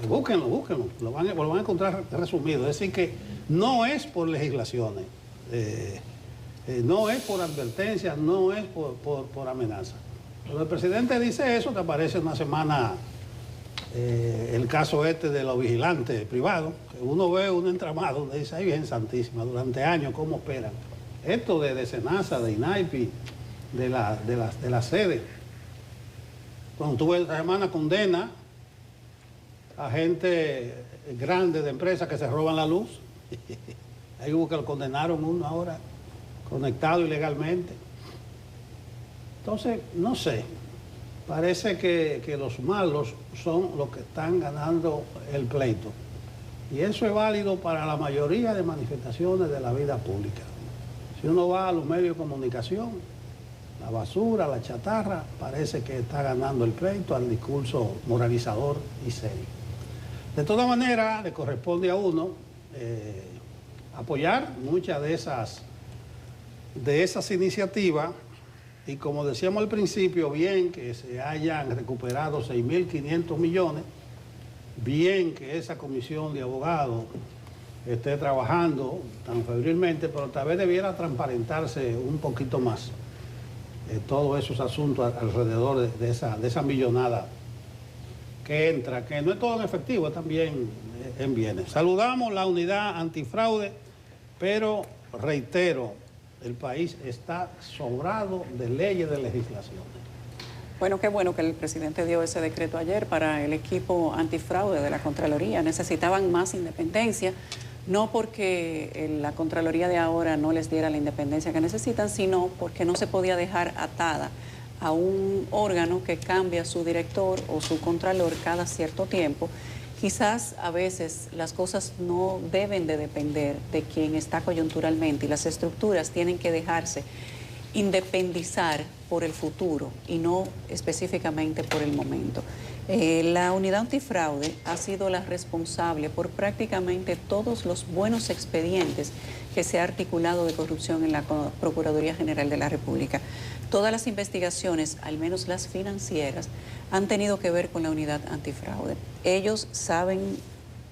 Búsquenlo, lo van a encontrar resumido. Es decir, que no es por legislaciones, no es por advertencias, no es por amenazas. Cuando el presidente dice eso, te aparece una semana el caso de los vigilantes privados, que uno ve un entramado donde dice, ay, Virgen Santísima, durante años, ¿cómo operan? Esto de Senasa, de INAIPI, de la sede. Cuando tuve esta semana condena a gente grande de empresas que se roban la luz. Ahí hubo que lo condenaron uno ahora, conectado ilegalmente. Entonces, no sé, parece que los malos son los que están ganando el pleito. Y eso es válido para la mayoría de manifestaciones de la vida pública. Si uno va a los medios de comunicación, la basura, la chatarra, parece que está ganando el pleito al discurso moralizador y serio. De todas maneras, le corresponde a uno apoyar muchas de esas iniciativas y, como decíamos al principio, bien que se hayan recuperado 6.500 millones, bien que esa comisión de abogados esté trabajando tan febrilmente, pero tal vez debiera transparentarse un poquito más todos esos asuntos alrededor de esa millonada que entra, que no es todo en efectivo, es también en bienes. Saludamos la unidad antifraude, pero reitero, el país está sobrado de leyes, de legislaciones. Bueno, qué bueno que el presidente dio ese decreto ayer para el equipo antifraude de la Contraloría. Necesitaban más independencia, no porque la Contraloría de ahora no les diera la independencia que necesitan, sino porque no se podía dejar atada a un órgano que cambia su director o su contralor cada cierto tiempo. Quizás a veces las cosas no deben de depender de quien está coyunturalmente y las estructuras tienen que dejarse independizar por el futuro y no específicamente por el momento. La unidad antifraude ha sido la responsable por prácticamente todos los buenos expedientes que se ha articulado de corrupción en la Procuraduría General de la República. Todas las investigaciones, al menos las financieras, han tenido que ver con la unidad antifraude. Ellos saben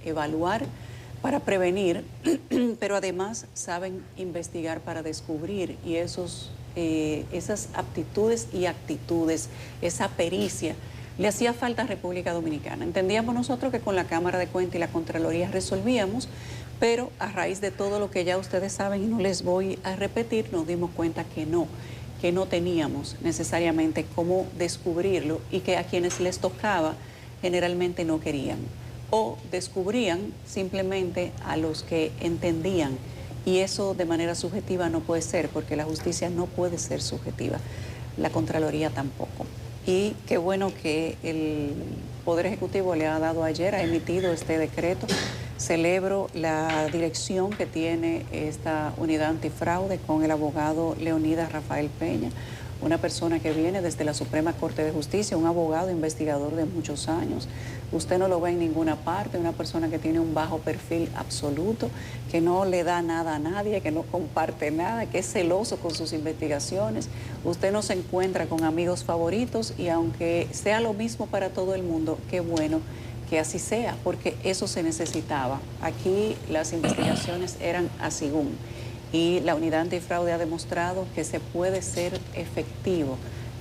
evaluar para prevenir, pero además saben investigar para descubrir, y esas aptitudes y actitudes, esa pericia, le hacía falta a República Dominicana. Entendíamos nosotros que con la Cámara de Cuentas y la Contraloría resolvíamos, pero a raíz de todo lo que ya ustedes saben y no les voy a repetir, nos dimos cuenta que no teníamos necesariamente cómo descubrirlo y que a quienes les tocaba generalmente no querían o descubrían simplemente a los que entendían, y eso de manera subjetiva no puede ser, porque la justicia no puede ser subjetiva, la Contraloría tampoco. Y qué bueno que el Poder Ejecutivo le ha dado ayer, ha emitido este decreto. Celebro la dirección que tiene esta unidad antifraude con el abogado Leonidas Rafael Peña, una persona que viene desde la Suprema Corte de Justicia, un abogado investigador de muchos años. Usted no lo ve en ninguna parte, una persona que tiene un bajo perfil absoluto, que no le da nada a nadie, que no comparte nada, que es celoso con sus investigaciones. Usted no se encuentra con amigos favoritos, y aunque sea lo mismo para todo el mundo, qué bueno que así sea, porque eso se necesitaba. Aquí las investigaciones eran a según, y la unidad antifraude ha demostrado que se puede ser efectivo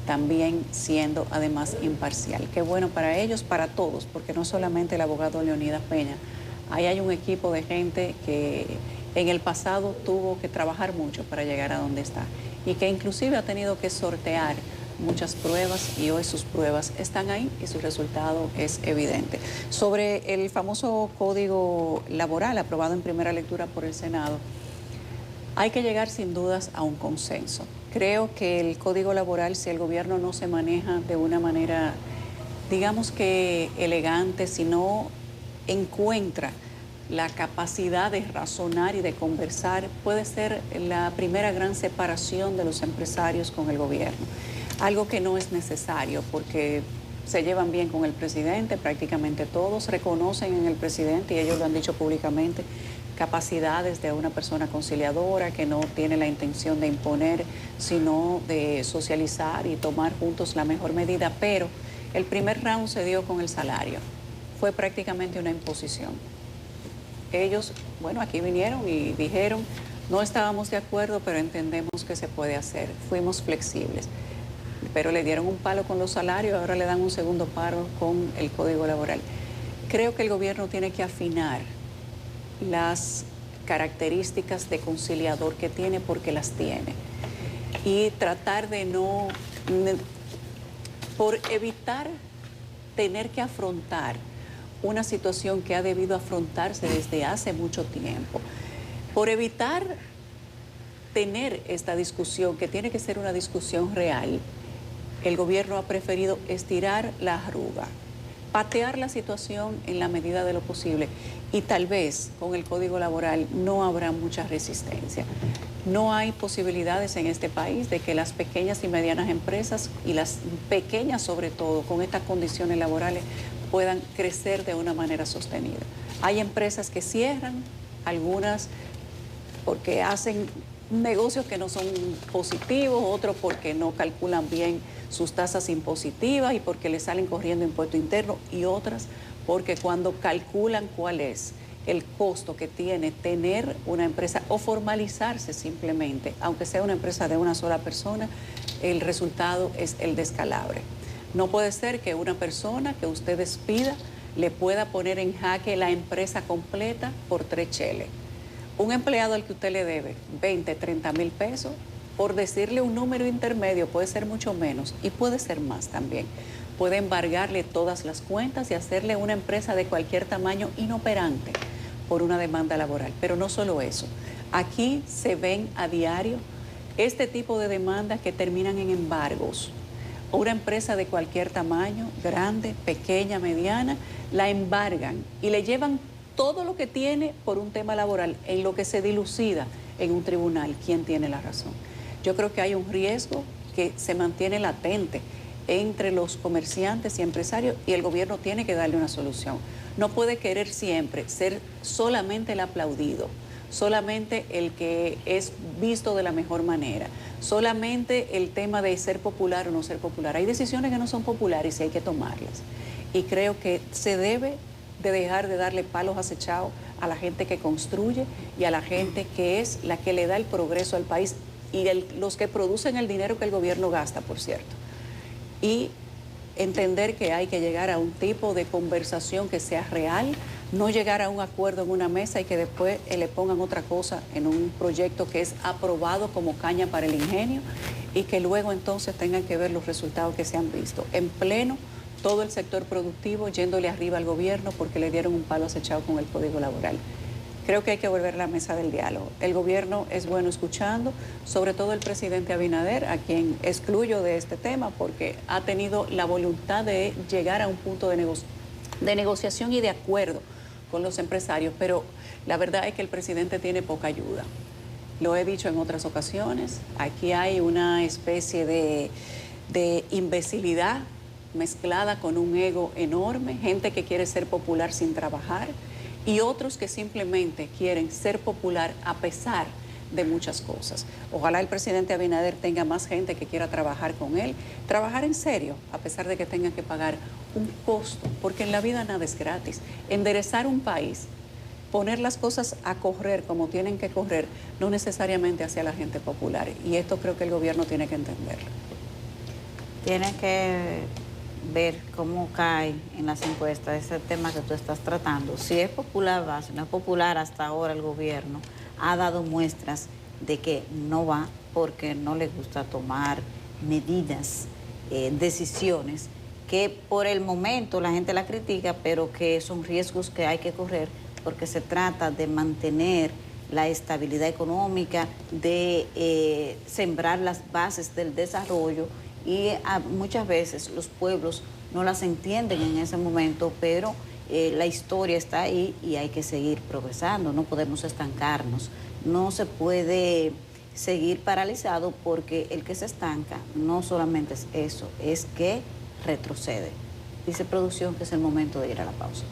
también siendo además imparcial. Qué bueno para ellos, para todos, porque no solamente el abogado Leonidas Peña, ahí hay un equipo de gente que en el pasado tuvo que trabajar mucho para llegar a donde está, y que inclusive ha tenido que sortear muchas pruebas, y hoy sus pruebas están ahí y su resultado es evidente. Sobre el famoso Código Laboral aprobado en primera lectura por el Senado, hay que llegar sin dudas a un consenso. Creo que el Código Laboral, si el gobierno no se maneja de una manera, digamos que elegante, si no encuentra la capacidad de razonar y de conversar, puede ser la primera gran separación de los empresarios con el gobierno. Algo que no es necesario, porque se llevan bien con el presidente, prácticamente todos reconocen en el presidente, y ellos lo han dicho públicamente, capacidades de una persona conciliadora que no tiene la intención de imponer, sino de socializar y tomar juntos la mejor medida. Pero el primer round se dio con el salario, fue prácticamente una imposición. Ellos, bueno, aquí vinieron y dijeron, no estábamos de acuerdo, pero entendemos que se puede hacer, fuimos flexibles. Pero le dieron un palo con los salarios, ahora le dan un segundo palo con el Código Laboral. Creo que el gobierno tiene que afinar las características de conciliador que tiene, porque las tiene, y tratar de no, por evitar tener que afrontar una situación que ha debido afrontarse desde hace mucho tiempo, por evitar tener esta discusión, que tiene que ser una discusión real, el gobierno ha preferido estirar la arruga, patear la situación en la medida de lo posible, y tal vez con el Código Laboral no habrá mucha resistencia. No hay posibilidades en este país de que las pequeñas y medianas empresas, y las pequeñas sobre todo, con estas condiciones laborales, puedan crecer de una manera sostenida. Hay empresas que cierran, algunas porque hacen negocios que no son positivos, otros porque no calculan bien sus tasas impositivas y porque le salen corriendo impuesto interno, y otras porque cuando calculan cuál es el costo que tiene tener una empresa o formalizarse simplemente, aunque sea una empresa de una sola persona, el resultado es el descalabre. No puede ser que una persona que usted despida le pueda poner en jaque la empresa completa por 3 cheles. Un empleado al que usted le debe 20, 30 mil pesos, por decirle un número intermedio, puede ser mucho menos y puede ser más también. Puede embargarle todas las cuentas y hacerle una empresa de cualquier tamaño inoperante por una demanda laboral. Pero no solo eso, aquí se ven a diario este tipo de demandas que terminan en embargos. Una empresa de cualquier tamaño, grande, pequeña, mediana, la embargan y le llevan todo lo que tiene por un tema laboral, en lo que se dilucida en un tribunal quién tiene la razón. Yo creo que hay un riesgo que se mantiene latente entre los comerciantes y empresarios, y el gobierno tiene que darle una solución. No puede querer siempre ser solamente el aplaudido, solamente el que es visto de la mejor manera, solamente el tema de ser popular o no ser popular. Hay decisiones que no son populares y hay que tomarlas. Y creo que se debe de dejar de darle palos acechados a la gente que construye y a la gente que es la que le da el progreso al país, y los que producen el dinero que el gobierno gasta, por cierto. Y entender que hay que llegar a un tipo de conversación que sea real, no llegar a un acuerdo en una mesa y que después le pongan otra cosa en un proyecto que es aprobado como caña para el ingenio, y que luego entonces tengan que ver los resultados que se han visto. En pleno, todo el sector productivo yéndole arriba al gobierno porque le dieron un palo acechado con el Código Laboral. Creo que hay que volver a la mesa del diálogo. El gobierno es bueno escuchando, sobre todo el presidente Abinader, a quien excluyo de este tema porque ha tenido la voluntad de llegar a un punto de negociación y de acuerdo con los empresarios, pero la verdad es que el presidente tiene poca ayuda. Lo he dicho en otras ocasiones, aquí hay una especie de imbecilidad mezclada con un ego enorme, gente que quiere ser popular sin trabajar, y otros que simplemente quieren ser popular a pesar de muchas cosas. Ojalá el presidente Abinader tenga más gente que quiera trabajar con él, trabajar en serio, a pesar de que tengan que pagar un costo, porque en la vida nada es gratis. Enderezar un país, poner las cosas a correr como tienen que correr, no necesariamente hacia la gente popular, y esto creo que el gobierno tiene que entenderlo. Tiene que ver cómo cae en las encuestas ese tema que tú estás tratando. Si es popular, va. Si no es popular, hasta ahora el gobierno ha dado muestras de que no va porque no le gusta tomar medidas, decisiones que por el momento la gente la critica, pero que son riesgos que hay que correr porque se trata de mantener la estabilidad económica, de sembrar las bases del desarrollo, y muchas veces los pueblos no las entienden en ese momento, pero la historia está ahí y hay que seguir progresando, no podemos estancarnos, no se puede seguir paralizado porque el que se estanca no solamente es eso, es que retrocede. Dice producción que es el momento de ir a la pausa.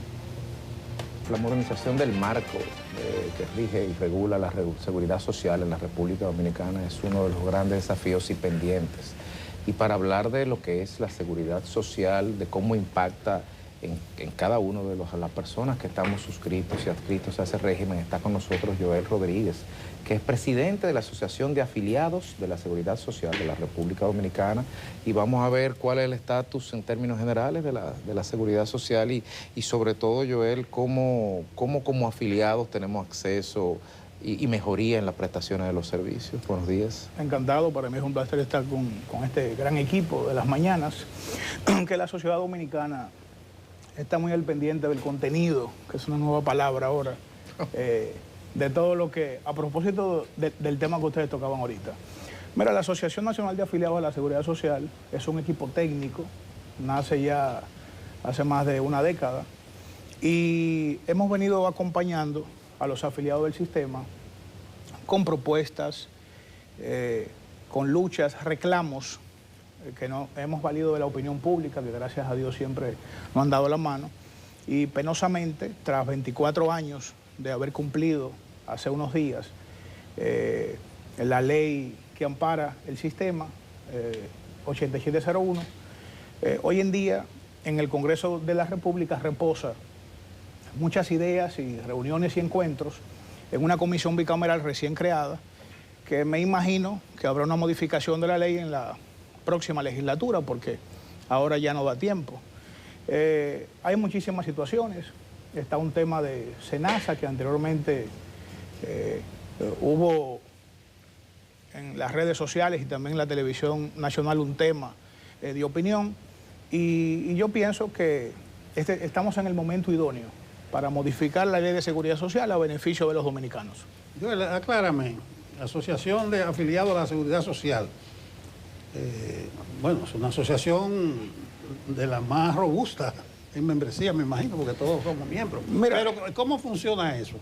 La modernización del marco que rige y regula la seguridad social en la República Dominicana es uno de los grandes desafíos y pendientes. Y para hablar de lo que es la seguridad social, de cómo impacta en cada uno de las personas que estamos suscritos y adscritos a ese régimen, está con nosotros Joel Rodríguez, que es presidente de la Asociación de Afiliados de la Seguridad Social de la República Dominicana, y vamos a ver cuál es el estatus en términos generales de la seguridad social y sobre todo, Joel, cómo como afiliados tenemos acceso y mejoría en las prestaciones de los servicios. Buenos días. Encantado, para mí es un placer estar con este gran equipo de las mañanas, que la sociedad dominicana está muy al pendiente del contenido, que es una nueva palabra ahora, de todo lo que, a propósito del tema que ustedes tocaban ahorita. Mira, la Asociación Nacional de Afiliados a la Seguridad Social es un equipo técnico, nace ya hace más de una década, y hemos venido acompañando a los afiliados del sistema con propuestas, con luchas, reclamos, que no hemos valido de la opinión pública, que gracias a Dios siempre nos han dado la mano, y penosamente, tras 24 años de haber cumplido hace unos días la ley que ampara el sistema, 8701, hoy en día en el Congreso de la República reposa muchas ideas y reuniones y encuentros en una comisión bicameral recién creada, que me imagino que habrá una modificación de la ley en la próxima legislatura, porque ahora ya no da tiempo. Hay muchísimas situaciones. Está un tema de SENASA, que anteriormente hubo en las redes sociales y también en la televisión nacional un tema de opinión, y yo pienso que estamos en el momento idóneo para modificar la ley de seguridad social a beneficio de los dominicanos. Aclárame, Asociación de Afiliados a la Seguridad Social. Bueno, es una asociación de la más robusta en membresía, me imagino, porque todos somos miembros. Mira, pero ¿cómo funciona eso?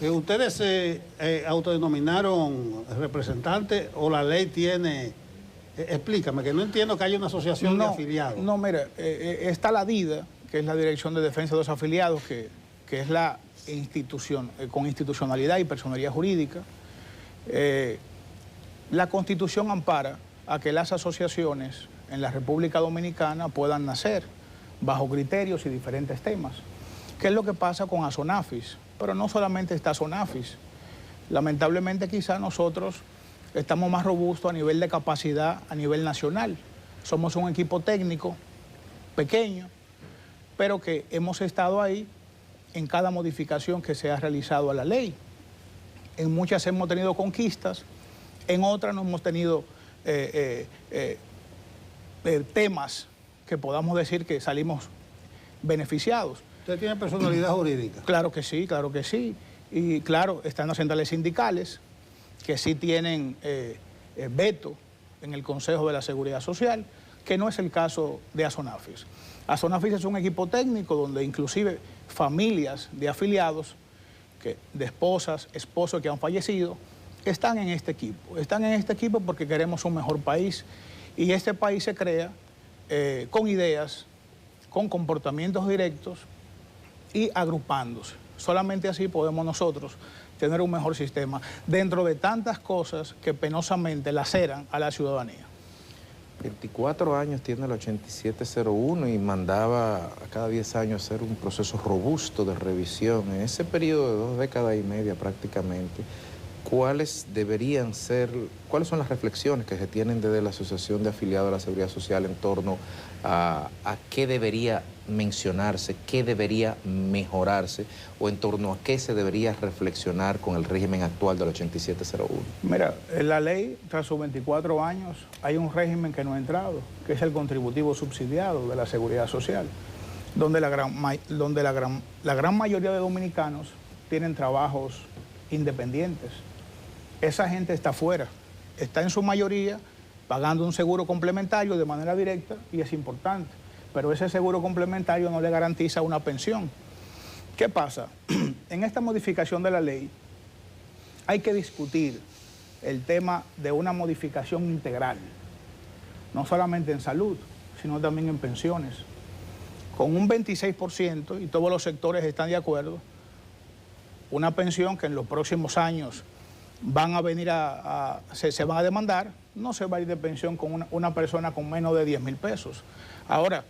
¿Que ustedes se autodenominaron representantes o la ley tiene... explícame, que no entiendo que haya una asociación de afiliados. No, mira, está la DIDA, que es la Dirección de Defensa de los Afiliados, que es la institución con institucionalidad y personería jurídica. La Constitución ampara a que las asociaciones en la República Dominicana puedan nacer bajo criterios y diferentes temas. ¿Qué es lo que pasa con ASONAFIS? Pero no solamente está ASONAFIS. Lamentablemente quizá nosotros estamos más robustos a nivel de capacidad a nivel nacional. Somos un equipo técnico pequeño, pero que hemos estado ahí en cada modificación que se ha realizado a la ley. En muchas hemos tenido conquistas, en otras no hemos tenido temas que podamos decir que salimos beneficiados. ¿Usted tiene personalidad jurídica? Claro que sí, claro que sí. Y claro, están las centrales sindicales, que sí tienen veto en el Consejo de la Seguridad Social, que no es el caso de ASONAFIS. ASONAFIS es un equipo técnico donde inclusive familias de afiliados, de esposas, esposos que han fallecido, están en este equipo. Están en este equipo porque queremos un mejor país, y este país se crea con ideas, con comportamientos directos y agrupándose. Solamente así podemos nosotros tener un mejor sistema dentro de tantas cosas que penosamente laceran a la ciudadanía. 24 años tiene el 8701 y mandaba a cada 10 años hacer un proceso robusto de revisión. En ese periodo de 2 décadas y media prácticamente, ¿cuáles son las reflexiones que se tienen desde la Asociación de Afiliados a la Seguridad Social en torno a qué debería mencionarse, qué debería mejorarse, o en torno a qué se debería reflexionar con el régimen actual del 8701? Mira, en la ley, tras sus 24 años, hay un régimen que no ha entrado, que es el contributivo subsidiado de la Seguridad Social, donde la gran mayoría de dominicanos tienen trabajos independientes. Esa gente está fuera, está en su mayoría pagando un seguro complementario de manera directa, y es importante, pero ese seguro complementario no le garantiza una pensión. ¿Qué pasa? En esta modificación de la ley hay que discutir el tema de una modificación integral, no solamente en salud, sino también en pensiones. con un 26%, y todos los sectores están de acuerdo, una pensión que en los próximos años van a venir se van a demandar, no se va a ir de pensión con una persona con menos de 10.000 pesos. Ahora,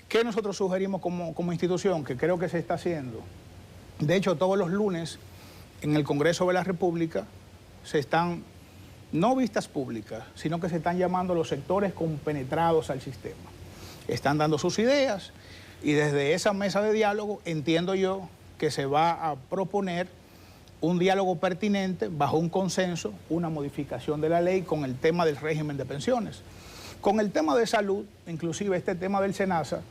¿qué nosotros sugerimos como institución? Que creo que se está haciendo. De hecho, todos los lunes en el Congreso de la República se están, no vistas públicas, sino que se están llamando los sectores compenetrados al sistema. Están dando sus ideas y desde esa mesa de diálogo entiendo yo que se va a proponer un diálogo pertinente bajo un consenso, una modificación de la ley con el tema del régimen de pensiones. Con el tema de salud, inclusive este tema del SENASA,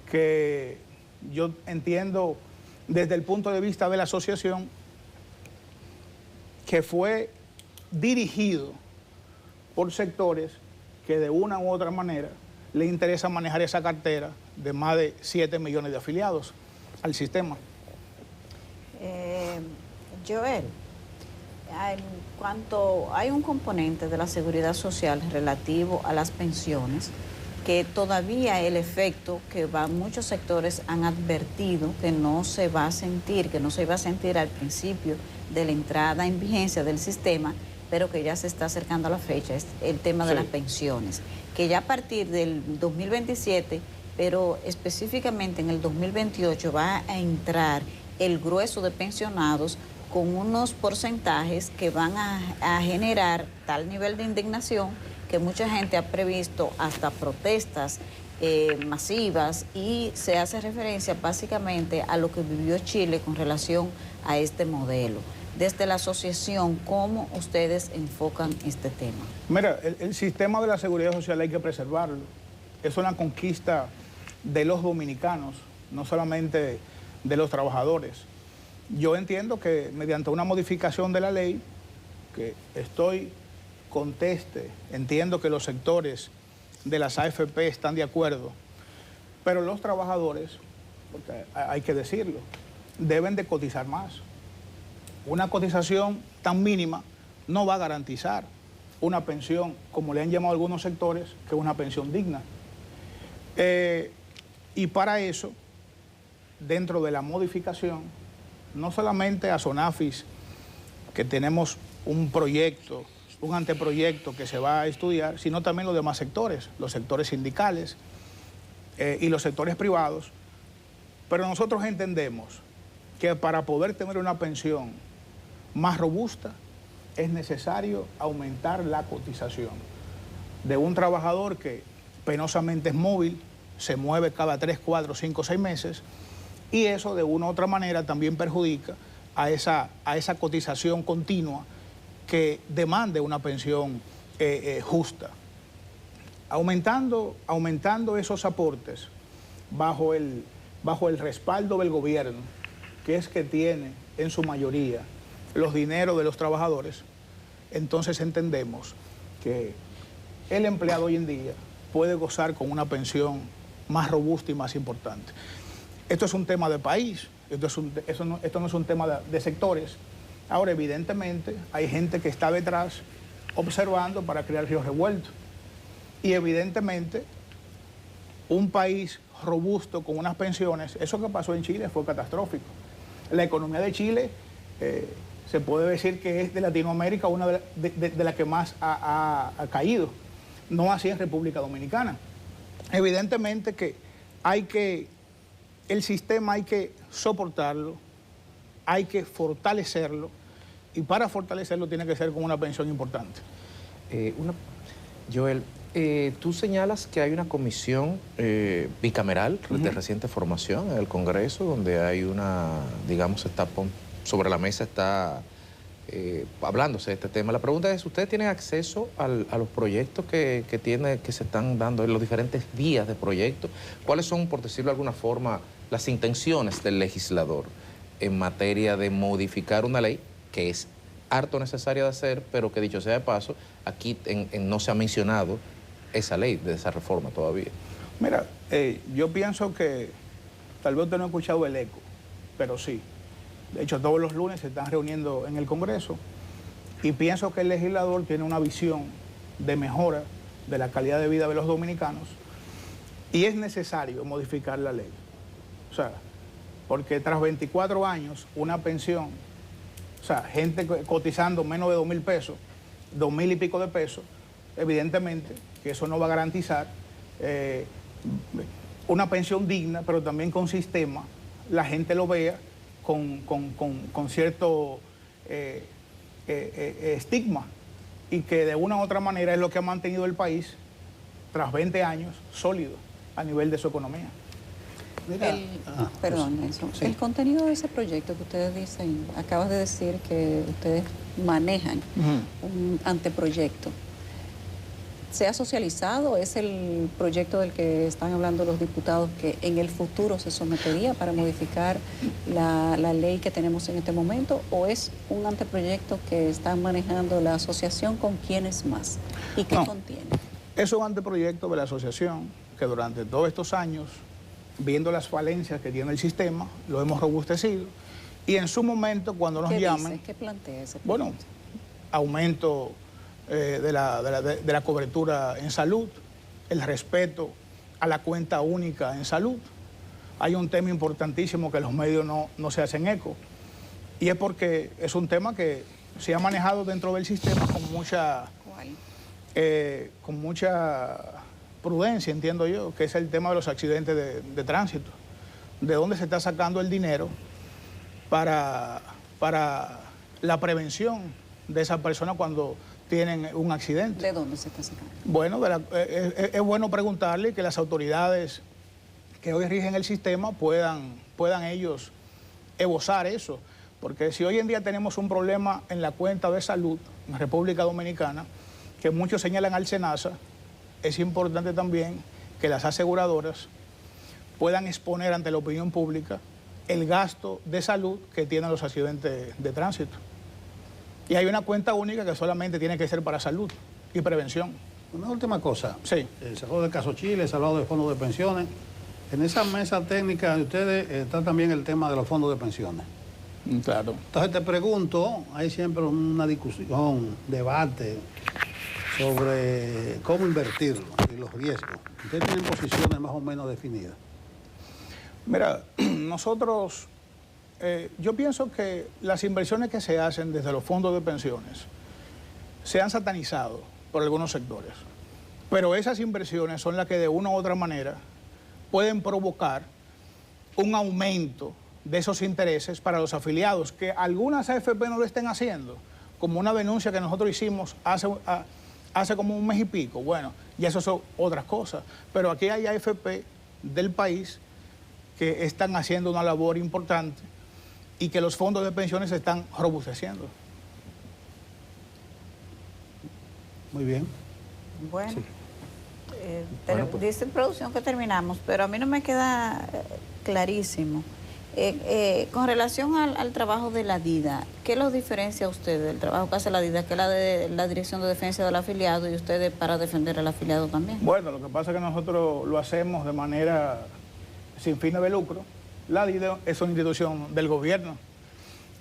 que yo entiendo desde el punto de vista de la asociación que fue dirigido por sectores que de una u otra manera le interesa manejar esa cartera de más de 7 millones de afiliados al sistema. Joel, hay un componente de la seguridad social relativo a las pensiones que todavía el efecto que muchos sectores han advertido que no se va a sentir, que no se iba a sentir al principio de la entrada en vigencia del sistema, pero que ya se está acercando a la fecha, es el tema de las pensiones, que ya a partir del 2027, pero específicamente en el 2028 va a entrar el grueso de pensionados con unos porcentajes que van a generar tal nivel de indignación que mucha gente ha previsto hasta protestas masivas, y se hace referencia básicamente a lo que vivió Chile con relación a este modelo. Desde la asociación, ¿cómo ustedes enfocan este tema? Mira, el sistema de la seguridad social hay que preservarlo. Es una conquista de los dominicanos, no solamente de los trabajadores. Yo entiendo que mediante una modificación de la ley, que entiendo que los sectores de las AFP están de acuerdo, pero los trabajadores, porque hay que decirlo, deben de cotizar más. Una cotización tan mínima no va a garantizar una pensión, como le han llamado algunos sectores, que es una pensión digna. Y para eso, dentro de la modificación, no solamente a SONAFIS, que tenemos un proyecto, un anteproyecto que se va a estudiar, sino también los demás sectores, los sectores sindicales y los sectores privados. Pero nosotros entendemos que para poder tener una pensión más robusta es necesario aumentar la cotización de un trabajador que penosamente es móvil, se mueve cada 3, 4, 5, 6 meses, y eso de una u otra manera también perjudica a esa cotización continua que demande una pensión justa. Aumentando esos aportes bajo el respaldo del gobierno, que es que tiene en su mayoría los dineros de los trabajadores, entonces entendemos que el empleado hoy en día puede gozar con una pensión más robusta y más importante. Esto es un tema de país, esto no es un tema de sectores. Ahora, evidentemente, hay gente que está detrás observando para crear ríos revueltos. Y evidentemente, un país robusto con unas pensiones, eso que pasó en Chile fue catastrófico. La economía de Chile se puede decir que es de Latinoamérica una de las que más ha caído. No así en República Dominicana. Evidentemente que el sistema hay que soportarlo, hay que fortalecerlo, y para fortalecerlo tiene que ser con una pensión importante. Joel, tú señalas que hay una comisión bicameral de reciente formación en el Congreso, donde hay sobre la mesa está hablándose de este tema. La pregunta es, ¿ustedes tienen acceso a los proyectos que se están dando en los diferentes vías de proyectos? ¿Cuáles son, por decirlo de alguna forma, las intenciones del legislador en materia de modificar una ley que es harto necesaria de hacer, pero que, dicho sea de paso, aquí no se ha mencionado esa ley, de esa reforma todavía? Mira, yo pienso que tal vez usted no ha escuchado el eco, pero sí. De hecho, todos los lunes se están reuniendo en el Congreso, y pienso que el legislador tiene una visión de mejora de la calidad de vida de los dominicanos, Y es necesario modificar la ley. O sea, porque tras 24 años, una pensión, o sea, gente cotizando menos de 2.000 pesos, 2.000 y pico de pesos, evidentemente que eso no va a garantizar una pensión digna, pero también con sistema, la gente lo vea con cierto estigma, y que de una u otra manera es lo que ha mantenido el país tras 20 años sólido a nivel de su economía. Mira, Perdón, Nelson. sí. El contenido de ese proyecto que ustedes dicen, acabas de decir que ustedes manejan un anteproyecto. ¿Se ha socializado? ¿Es el proyecto del que están hablando los diputados que en el futuro se sometería para modificar la ley que tenemos en este momento? ¿O es un anteproyecto que están manejando la asociación con quienes más? ¿Y qué contiene? Es un anteproyecto de la asociación que durante todos estos años, viendo las falencias que tiene el sistema, lo hemos robustecido, y en su momento cuando nos llamen... Dice? ¿Qué plantea ese proyecto? Bueno, aumento de la cobertura en salud, el respeto a la cuenta única en salud. Hay un tema importantísimo que los medios no se hacen eco, y es porque es un tema que se ha manejado dentro del sistema con mucha... ¿Cuál? Con mucha prudencia, entiendo yo, que es el tema de los accidentes de tránsito. ¿De dónde se está sacando el dinero para la prevención de esas personas cuando tienen un accidente? ¿De dónde se está sacando? Bueno, es bueno preguntarle, que las autoridades que hoy rigen el sistema puedan ellos esbozar eso. Porque si hoy en día tenemos un problema en la cuenta de salud en República Dominicana, que muchos señalan al SENASA, es importante también que las aseguradoras puedan exponer ante la opinión pública el gasto de salud que tienen los accidentes de tránsito. Y hay una cuenta única que solamente tiene que ser para salud y prevención. Una última cosa. Sí. Se habló del caso Chile, se ha hablado de fondos de pensiones. En esa mesa técnica de ustedes está también el tema de los fondos de pensiones. Claro. Entonces te pregunto, hay siempre una discusión, debate sobre cómo invertirlo y los riesgos. Ustedes tienen posiciones más o menos definidas. Mira, nosotros, yo pienso que las inversiones que se hacen desde los fondos de pensiones se han satanizado por algunos sectores, pero esas inversiones son las que de una u otra manera pueden provocar un aumento de esos intereses para los afiliados, que algunas AFP no lo estén haciendo, como una denuncia que nosotros hicimos hace como un mes y pico. Bueno, y eso son otras cosas, pero aquí hay AFP del país que están haciendo una labor importante y que los fondos de pensiones se están robusteciendo. Muy bien. Bueno, Sí. pero Pues. dice producción que terminamos, pero a mí no me queda clarísimo. Con relación al trabajo de la DIDA, ¿qué los diferencia a ustedes del trabajo que hace la DIDA, que es la de la Dirección de Defensa del Afiliado, y ustedes para defender al afiliado también? Bueno, lo que pasa es que nosotros lo hacemos de manera sin fines de lucro. La DIDA es una institución del gobierno.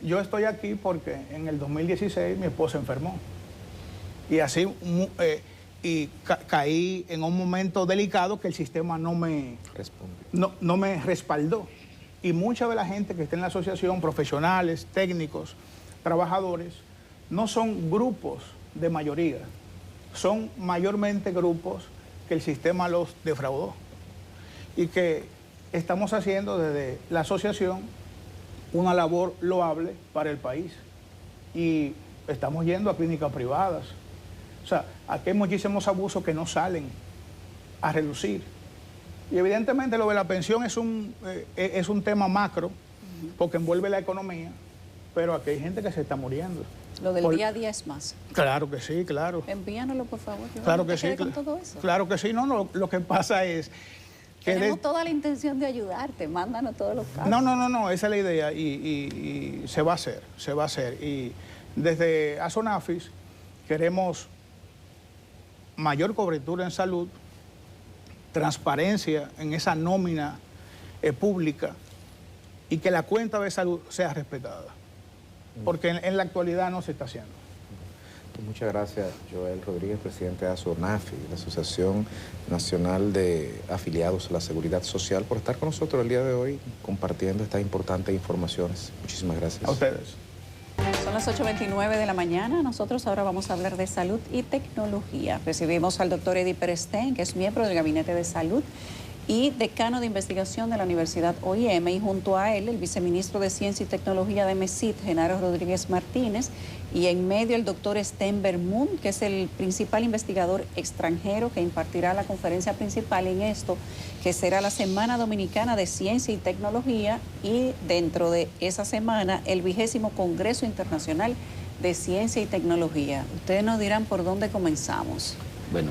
Yo estoy aquí porque en el 2016 mi esposa enfermó. Y así caí en un momento delicado que el sistema no me respaldó. Y mucha de la gente que está en la asociación, profesionales, técnicos, trabajadores, no son grupos de mayoría, son mayormente grupos que el sistema los defraudó. Y que estamos haciendo desde la asociación una labor loable para el país. Y estamos yendo a clínicas privadas. O sea, aquí hay muchísimos abusos que no salen a relucir. Y evidentemente lo de la pensión es un tema macro, porque envuelve la economía, pero aquí hay gente que se está muriendo. Lo del día a día es más. Claro que sí, claro. Envíanoslo, por favor. Claro que sí. Con todo eso. Claro que sí. No, lo que pasa es que... Tenemos toda la intención de ayudarte. Mándanos todos los casos. No, esa es la idea y se va a hacer. Y desde Asonafis queremos mayor cobertura en salud, transparencia en esa nómina pública y que la cuenta de salud sea respetada, porque en la actualidad no se está haciendo. Muchas gracias, Joel Rodríguez, presidente de ASONAFI, la Asociación Nacional de Afiliados a la Seguridad Social, por estar con nosotros el día de hoy compartiendo estas importantes informaciones. Muchísimas gracias. A ustedes. Son las 8:29 de la mañana. Nosotros ahora vamos a hablar de salud y tecnología. Recibimos al doctor Eddie Perestén, que es miembro del Gabinete de Salud y decano de investigación de la Universidad OIM, y junto a él el viceministro de Ciencia y Tecnología de MESIT, Genaro Rodríguez Martínez, y en medio el doctor Sten Bermúdez, que es el principal investigador extranjero que impartirá la conferencia principal en esto, que será la Semana Dominicana de Ciencia y Tecnología, y dentro de esa semana el 20º Congreso Internacional de Ciencia y Tecnología. Ustedes nos dirán por dónde comenzamos. Bueno,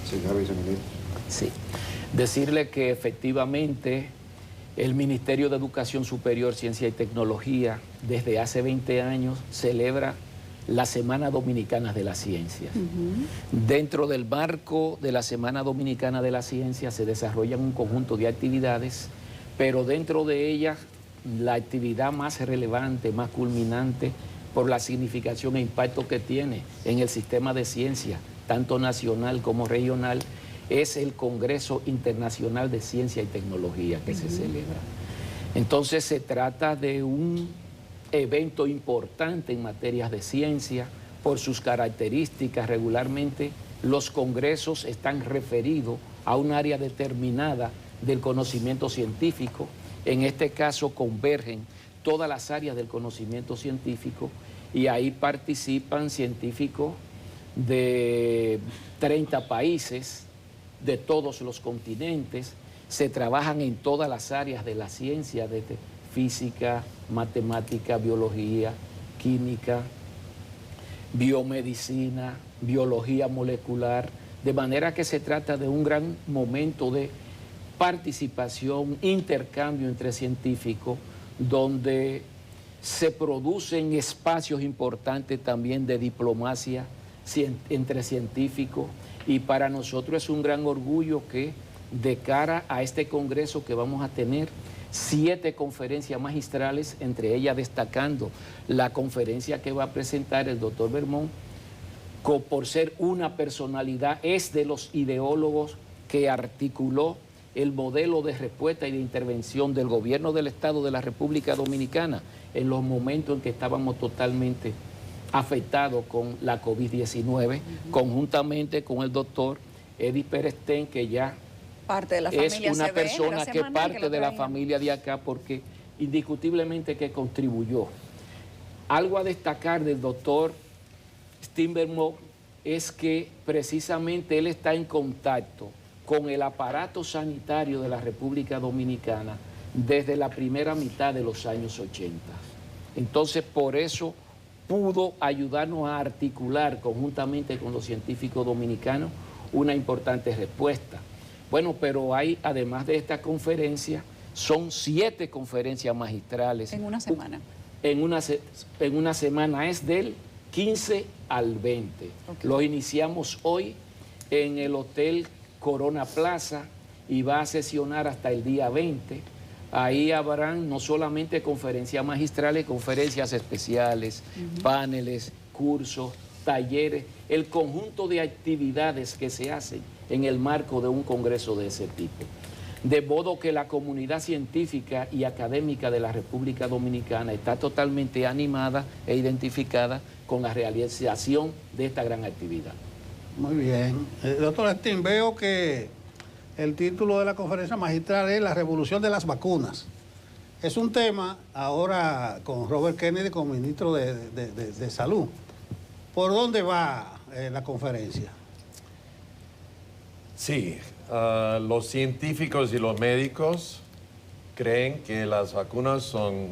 Señor viceministro. sí. Decirle que efectivamente el Ministerio de Educación Superior, Ciencia y Tecnología desde hace 20 años celebra la Semana Dominicana de las Ciencias. Dentro del marco de la Semana Dominicana de las Ciencias se desarrollan un conjunto de actividades, pero dentro de ellas la actividad más relevante, más culminante, por la significación e impacto que tiene en el sistema de ciencia, tanto nacional como regional, es el Congreso Internacional de Ciencia y Tecnología que se celebra. Entonces se trata de un evento importante en materias de ciencia por sus características. Regularmente los congresos están referidos a un área determinada del conocimiento científico. En este caso convergen todas las áreas del conocimiento científico y ahí participan científicos de 30 países, de todos los continentes. Se trabajan en todas las áreas de la ciencia, desde física, matemática, biología, química, biomedicina, biología molecular, de manera que se trata de un gran momento de participación, intercambio entre científicos, donde se producen espacios importantes también de diplomacia entre científicos, y para nosotros es un gran orgullo que de cara a este congreso que vamos a tener 7 conferencias magistrales, entre ellas destacando la conferencia que va a presentar el doctor Bermón, por ser una personalidad, es de los ideólogos que articuló el modelo de respuesta y de intervención del gobierno del Estado de la República Dominicana en los momentos en que estábamos totalmente afectados con la COVID-19, conjuntamente con el doctor Eddie Perestén, que ya Parte de la familia es una CB, persona que es parte de la traían. familia de acá, porque indiscutiblemente que contribuyó. Algo a destacar del doctor Stimbermo es que precisamente él está en contacto con el aparato sanitario de la República Dominicana desde la primera mitad de los años 80. Entonces, por eso pudo ayudarnos a articular conjuntamente con los científicos dominicanos una importante respuesta. Bueno, pero hay, además de esta conferencia, son 7 conferencias magistrales. En una semana. En una semana, es del 15 al 20. Okay. Lo iniciamos hoy en el Hotel Corona Plaza y va a sesionar hasta el día 20. Ahí habrán no solamente conferencias magistrales, conferencias especiales, paneles, cursos, talleres, el conjunto de actividades que se hacen en el marco de un congreso de ese tipo. De modo que la comunidad científica y académica de la República Dominicana está totalmente animada e identificada con la realización de esta gran actividad. Muy bien. Doctor Sten, veo que el título de la conferencia magistral es La revolución de las vacunas. Es un tema ahora con Robert Kennedy como ministro de Salud. ¿Por dónde va la conferencia? Sí, los científicos y los médicos creen que las vacunas son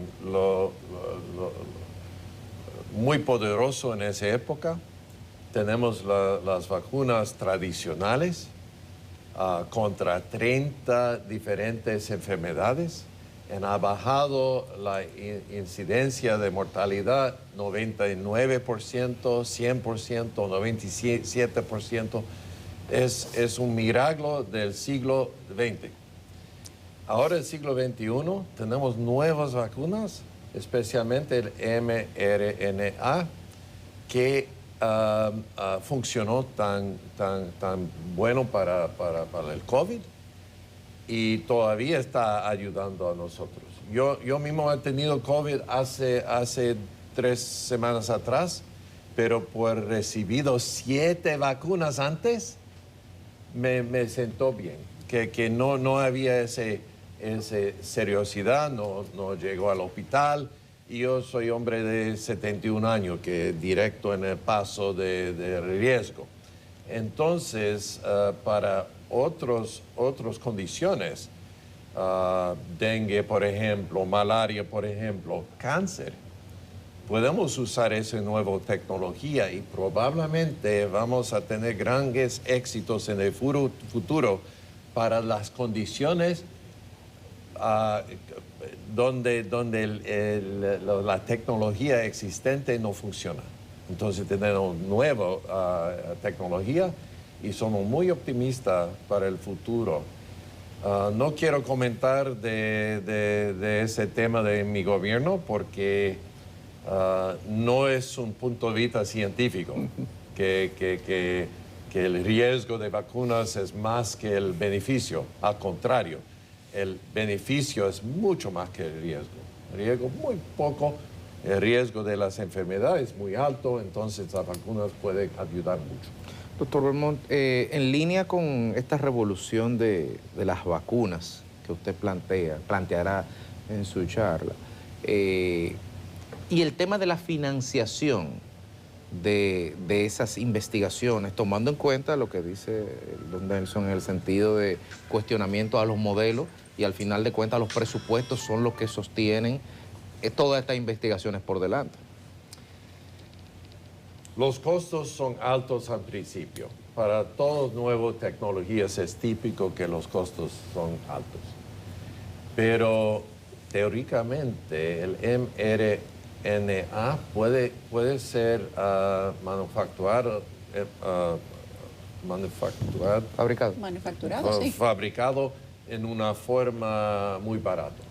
muy poderoso en esa época. Tenemos las vacunas tradicionales contra 30 diferentes enfermedades. Ha bajado la incidencia de mortalidad 99%, 100%, 97%. Es un milagro del siglo XX. Ahora, el siglo XXI, tenemos nuevas vacunas, especialmente el mRNA, que funcionó tan bueno para el COVID y todavía está ayudando a nosotros. Yo mismo he tenido COVID hace 3 semanas atrás, pero por recibido 7 vacunas antes, me sentó bien, que no había esa seriosidad, no llegó al hospital. Y yo soy hombre de 71 años, que directo en el paso de riesgo. Entonces, para otras condiciones, dengue, por ejemplo, malaria, por ejemplo, cáncer, podemos usar esa nueva tecnología y probablemente vamos a tener grandes éxitos en el futuro para las condiciones donde la tecnología existente no funciona. Entonces tenemos nueva tecnología y somos muy optimistas para el futuro. No quiero comentar de ese tema de mi gobierno porque no es un punto de vista científico, que el riesgo de vacunas es más que el beneficio, al contrario. El beneficio es mucho más que el riesgo. El riesgo muy poco, el riesgo de las enfermedades es muy alto, entonces las vacunas pueden ayudar mucho. Doctor Belmont, en línea con esta revolución de las vacunas que usted planteará en su charla, y el tema de la financiación de esas investigaciones, tomando en cuenta lo que dice don Nelson en el sentido de cuestionamiento a los modelos, y al final de cuentas los presupuestos son los que sostienen todas estas investigaciones por delante. Los costos son altos al principio. Para todas nuevas tecnologías es típico que los costos son altos. Pero teóricamente el mRNA puede ser manufacturado, sí. Fabricado en una forma muy barata.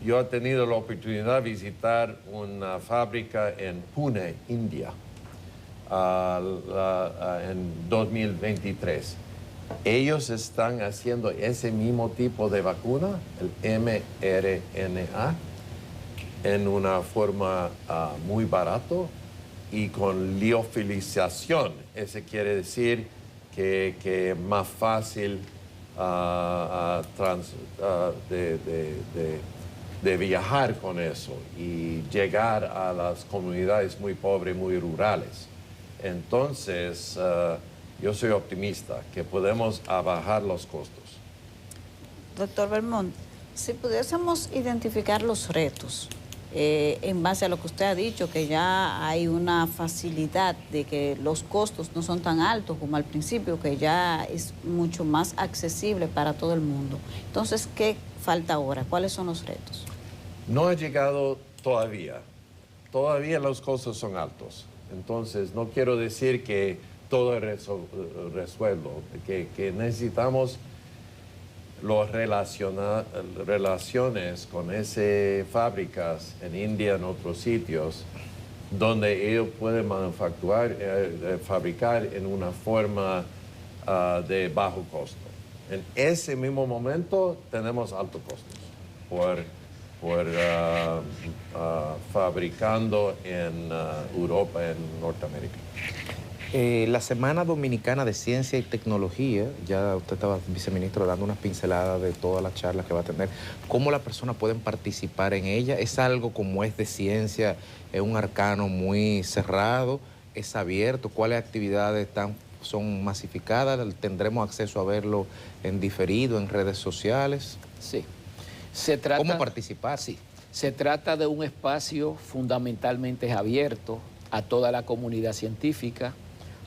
Yo he tenido la oportunidad de visitar una fábrica en Pune, India, en 2023. Ellos están haciendo ese mismo tipo de vacuna, el mRNA, en una forma muy barato y con liofilización. Eso quiere decir que es más fácil de viajar con eso y llegar a las comunidades muy pobres, muy rurales. Entonces, yo soy optimista que podemos bajar los costos. Doctor Belmont, si pudiésemos identificar los retos, en base a lo que usted ha dicho, que ya hay una facilidad de que los costos no son tan altos como al principio, que ya es mucho más accesible para todo el mundo. Entonces, ¿qué falta ahora? ¿Cuáles son los retos? No ha llegado todavía. Todavía los costos son altos. Entonces, no quiero decir que todo es resuelto, que necesitamos las relaciones con esas fábricas en India, en otros sitios, donde ellos pueden fabricar en una forma de bajo costo. En ese mismo momento tenemos altos costos por fabricando en Europa, en Norteamérica. La Semana Dominicana de Ciencia y Tecnología, ya usted estaba, viceministro, dando unas pinceladas de todas las charlas que va a tener. ¿Cómo las personas pueden participar en ella? ¿Es algo como es de ciencia, es un arcano muy cerrado, es abierto? ¿Cuáles actividades son masificadas? ¿Tendremos acceso a verlo en diferido, en redes sociales? Sí. ¿Cómo participar? Sí. Se trata de un espacio fundamentalmente abierto a toda la comunidad científica.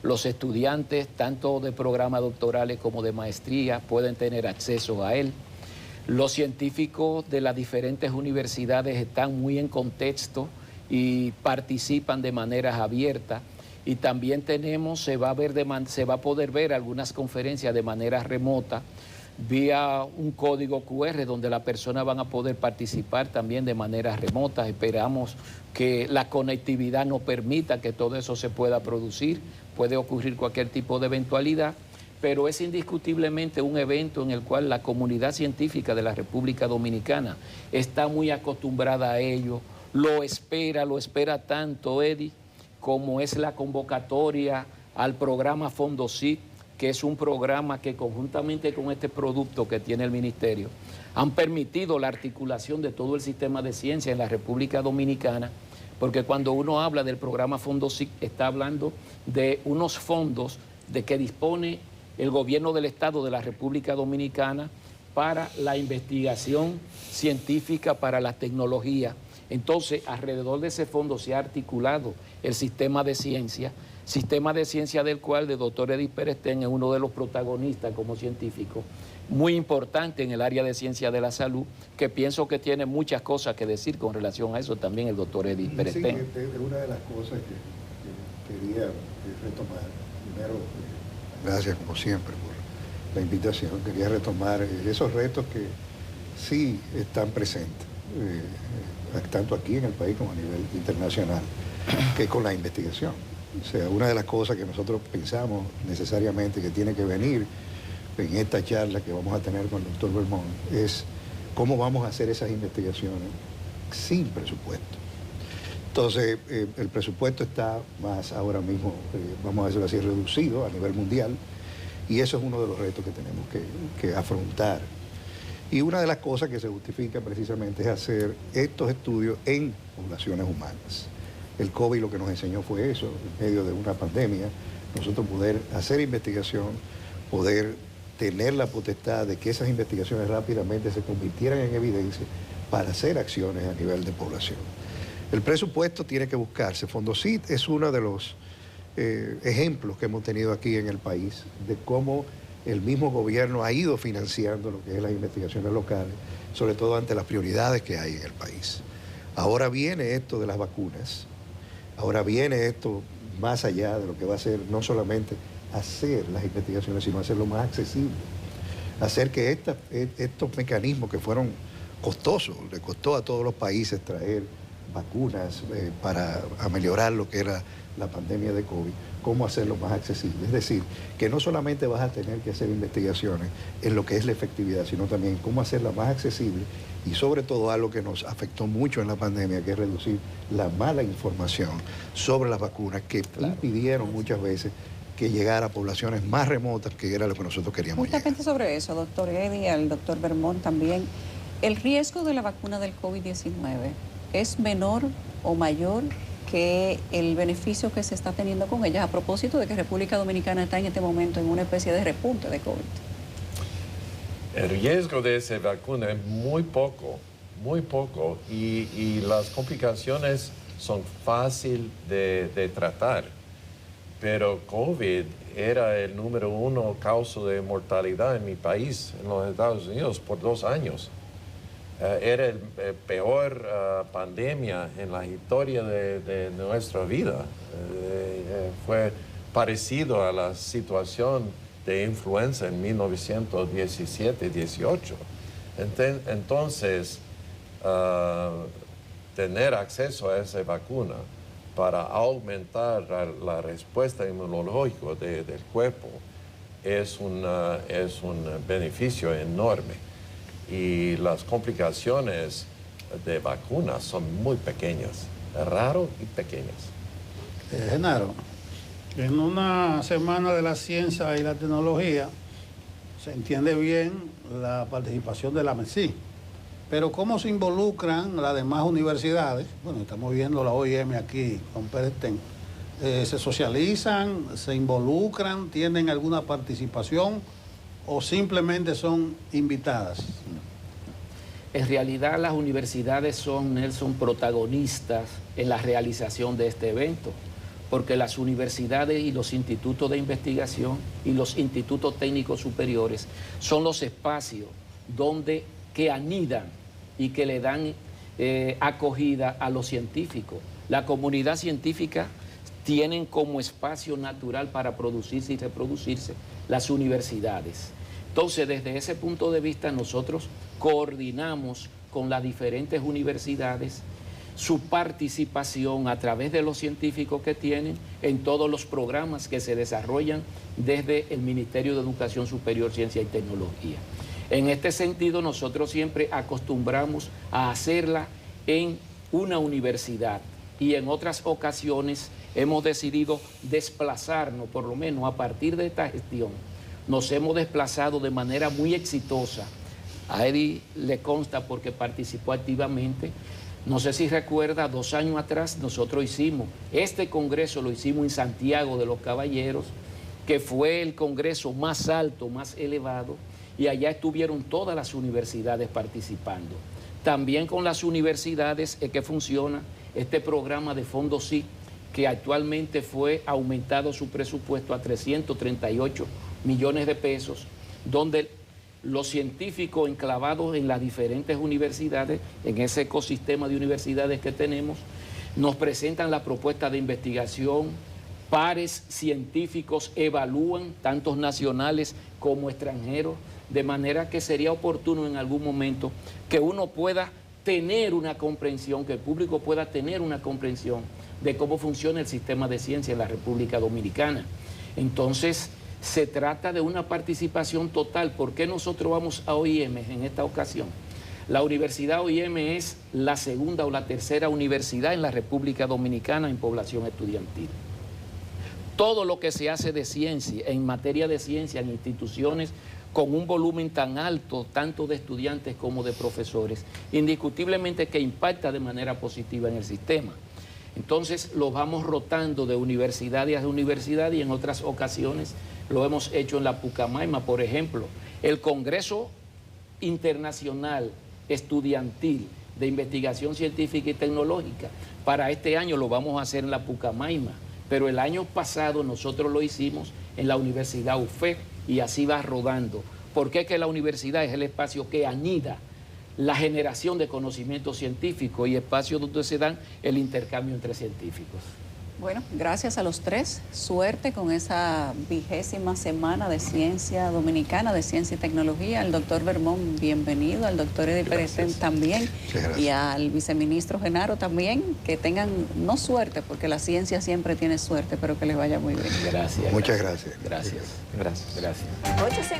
Los estudiantes, tanto de programas doctorales como de maestría, pueden tener acceso a él. Los científicos de las diferentes universidades están muy en contexto y participan de manera abierta. Y también se va a poder ver algunas conferencias de manera remota, vía un código QR donde las personas van a poder participar también de manera remota. Esperamos que la conectividad nos permita que todo eso se pueda producir. Puede ocurrir cualquier tipo de eventualidad, pero es indiscutiblemente un evento en el cual la comunidad científica de la República Dominicana está muy acostumbrada a ello, lo espera tanto, Eddie, como es la convocatoria al programa FondoCIT, que es un programa que conjuntamente con este producto que tiene el Ministerio, han permitido la articulación de todo el sistema de ciencia en la República Dominicana, porque cuando uno habla del programa FondoCIT, está hablando de unos fondos de que dispone el gobierno del Estado de la República Dominicana para la investigación científica, para la tecnología. Entonces, alrededor de ese fondo se ha articulado el sistema de ciencia del cual el doctor Edith Perestén es uno de los protagonistas como científico, muy importante en el área de ciencia de la salud, que pienso que tiene muchas cosas que decir con relación a eso también el doctor Edith Perestén. Sí, es una de las cosas que quería retomar. Primero, gracias como siempre por la invitación. Quería retomar esos retos que sí están presentes, tanto aquí en el país como a nivel internacional, que con la investigación. O sea, una de las cosas que nosotros pensamos necesariamente que tiene que venir en esta charla que vamos a tener con el doctor Bermón es cómo vamos a hacer esas investigaciones sin presupuesto. Entonces, el presupuesto está más ahora mismo, vamos a decirlo así, reducido a nivel mundial, y eso es uno de los retos que tenemos que afrontar. Y una de las cosas que se justifica precisamente es hacer estos estudios en poblaciones humanas. El COVID lo que nos enseñó fue eso, en medio de una pandemia, nosotros poder hacer investigación, poder tener la potestad de que esas investigaciones rápidamente se convirtieran en evidencia para hacer acciones a nivel de población. El presupuesto tiene que buscarse. FondoCIT es uno de los ejemplos que hemos tenido aquí en el país de cómo el mismo gobierno ha ido financiando lo que es las investigaciones locales, sobre todo ante las prioridades que hay en el país. Ahora viene esto de las vacunas. Ahora viene esto más allá de lo que va a ser no solamente hacer las investigaciones, sino hacerlo más accesible. Hacer que estos mecanismos que fueron costosos, le costó a todos los países traer vacunas para ameliorar lo que era la pandemia de COVID, cómo hacerlo más accesible. Es decir, que no solamente vas a tener que hacer investigaciones en lo que es la efectividad, sino también cómo hacerla más accesible y sobre todo algo que nos afectó mucho en la pandemia, que es reducir la mala información sobre las vacunas que impidieron muchas veces que llegara a poblaciones más remotas, que era lo que nosotros queríamos Justamente llegar. sobre eso, doctor Eddy, al doctor Bermón también, ¿el riesgo de la vacuna del COVID-19 es menor o mayor que el beneficio que se está teniendo con ellas, a propósito de que República Dominicana está en este momento en una especie de repunte de COVID? El riesgo de esa vacuna es muy poco, y las complicaciones son fáciles de tratar. Pero COVID era el número 1 causa de mortalidad en mi país, en los Estados Unidos, por 2 años. Era el peor pandemia en la historia de nuestra vida. Fue parecido a la situación de influenza en 1917-18. Entonces, tener acceso a esa vacuna para aumentar la respuesta inmunológica del cuerpo es un beneficio enorme. Y las complicaciones de vacunas son muy pequeñas, raras y pequeñas. Genaro, en una semana de la ciencia y la tecnología se entiende bien la participación de la MESI, pero ¿cómo se involucran las demás universidades? Bueno, estamos viendo la OIM aquí con Perestén. ¿Se socializan, se involucran, tienen alguna participación o simplemente son invitadas? En realidad las universidades son, Nelson, protagonistas en la realización de este evento, porque las universidades y los institutos de investigación y los institutos técnicos superiores son los espacios que anidan y que le dan acogida a los científicos. La comunidad científica tienen como espacio natural para producirse y reproducirse las universidades. Entonces, desde ese punto de vista, nosotros coordinamos con las diferentes universidades su participación a través de los científicos que tienen en todos los programas que se desarrollan desde el Ministerio de Educación Superior, Ciencia y Tecnología. En este sentido, nosotros siempre acostumbramos a hacerla en una universidad y en otras ocasiones hemos decidido desplazarnos, por lo menos a partir de esta gestión, nos hemos desplazado de manera muy exitosa. A Eddie le consta porque participó activamente. No sé si recuerda, 2 años atrás nosotros hicimos, este congreso lo hicimos en Santiago de los Caballeros, que fue el congreso más alto, más elevado, y allá estuvieron todas las universidades participando. También con las universidades es que funciona este programa de Fondo SIC, que actualmente fue aumentado su presupuesto a 338 millones de pesos, donde los científicos enclavados en las diferentes universidades, en ese ecosistema de universidades que tenemos, nos presentan la propuesta de investigación, pares científicos evalúan, tantos nacionales como extranjeros, de manera que sería oportuno en algún momento que uno pueda tener una comprensión, que el público pueda tener una comprensión de cómo funciona el sistema de ciencia en la República Dominicana. Entonces, se trata de una participación total. ¿Por qué nosotros vamos a OIM en esta ocasión? La Universidad OIM es la segunda o la tercera universidad en la República Dominicana en población estudiantil. Todo lo que se hace de ciencia, en materia de ciencia, en instituciones con un volumen tan alto, tanto de estudiantes como de profesores, indiscutiblemente que impacta de manera positiva en el sistema. Entonces lo vamos rotando de universidad a universidad y en otras ocasiones lo hemos hecho en la Pucamaima, por ejemplo. El Congreso Internacional Estudiantil de Investigación Científica y Tecnológica, para este año lo vamos a hacer en la Pucamaima, pero el año pasado nosotros lo hicimos en la Universidad UFEC y así va rodando. Porque es que la universidad es el espacio que anida la generación de conocimiento científico y espacio donde se dan el intercambio entre científicos. Bueno, gracias a los tres. Suerte con esa 20ª semana de Ciencia Dominicana, de Ciencia y Tecnología. Al doctor Bermón, bienvenido. Al doctor Eddie Pérez también. Y al viceministro Genaro también. Que tengan, no suerte, porque la ciencia siempre tiene suerte, pero que les vaya muy bien. Gracias. Muchas gracias. Gracias. Gracias. Gracias.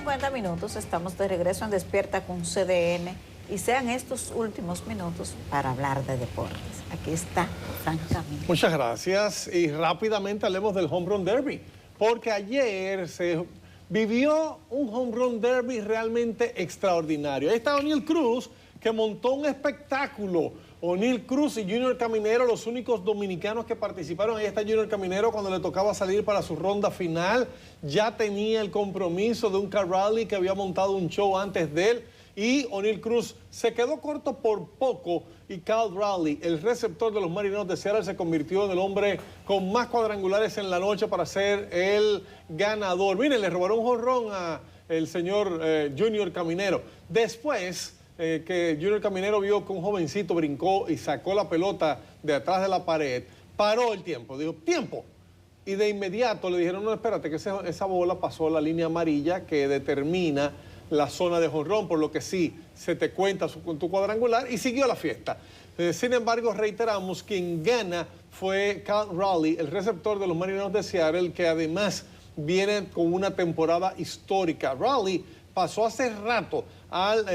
8:50 minutos, estamos de regreso en Despierta con CDN y sean estos últimos minutos para hablar de deportes. Aquí está Frank Camilo. Muchas gracias y rápidamente hablemos del Home Run Derby, porque ayer se vivió un Home Run Derby realmente extraordinario. Ahí está Oneil Cruz, que montó un espectáculo. Oneil Cruz y Junior Caminero, los únicos dominicanos que participaron. Ahí está Junior Caminero cuando le tocaba salir para su ronda final. Ya tenía el compromiso de un car rally que había montado un show antes de él. Y Oneil Cruz se quedó corto por poco y Cal Raleigh, el receptor de los Marineros de Seattle, se convirtió en el hombre con más cuadrangulares en la noche para ser el ganador. Miren, le robaron un jonrón al señor Junior Caminero. Después que Junior Caminero vio que un jovencito brincó y sacó la pelota de atrás de la pared, paró el tiempo, dijo, ¡tiempo! Y de inmediato le dijeron, no, espérate, que esa bola pasó la línea amarilla que determina la zona de jonrón, por lo que sí se te cuenta tu cuadrangular y siguió la fiesta. Sin embargo, reiteramos, quien gana fue Cal Raleigh, el receptor de los Marineros de Seattle, que además viene con una temporada histórica. Raleigh pasó hace rato al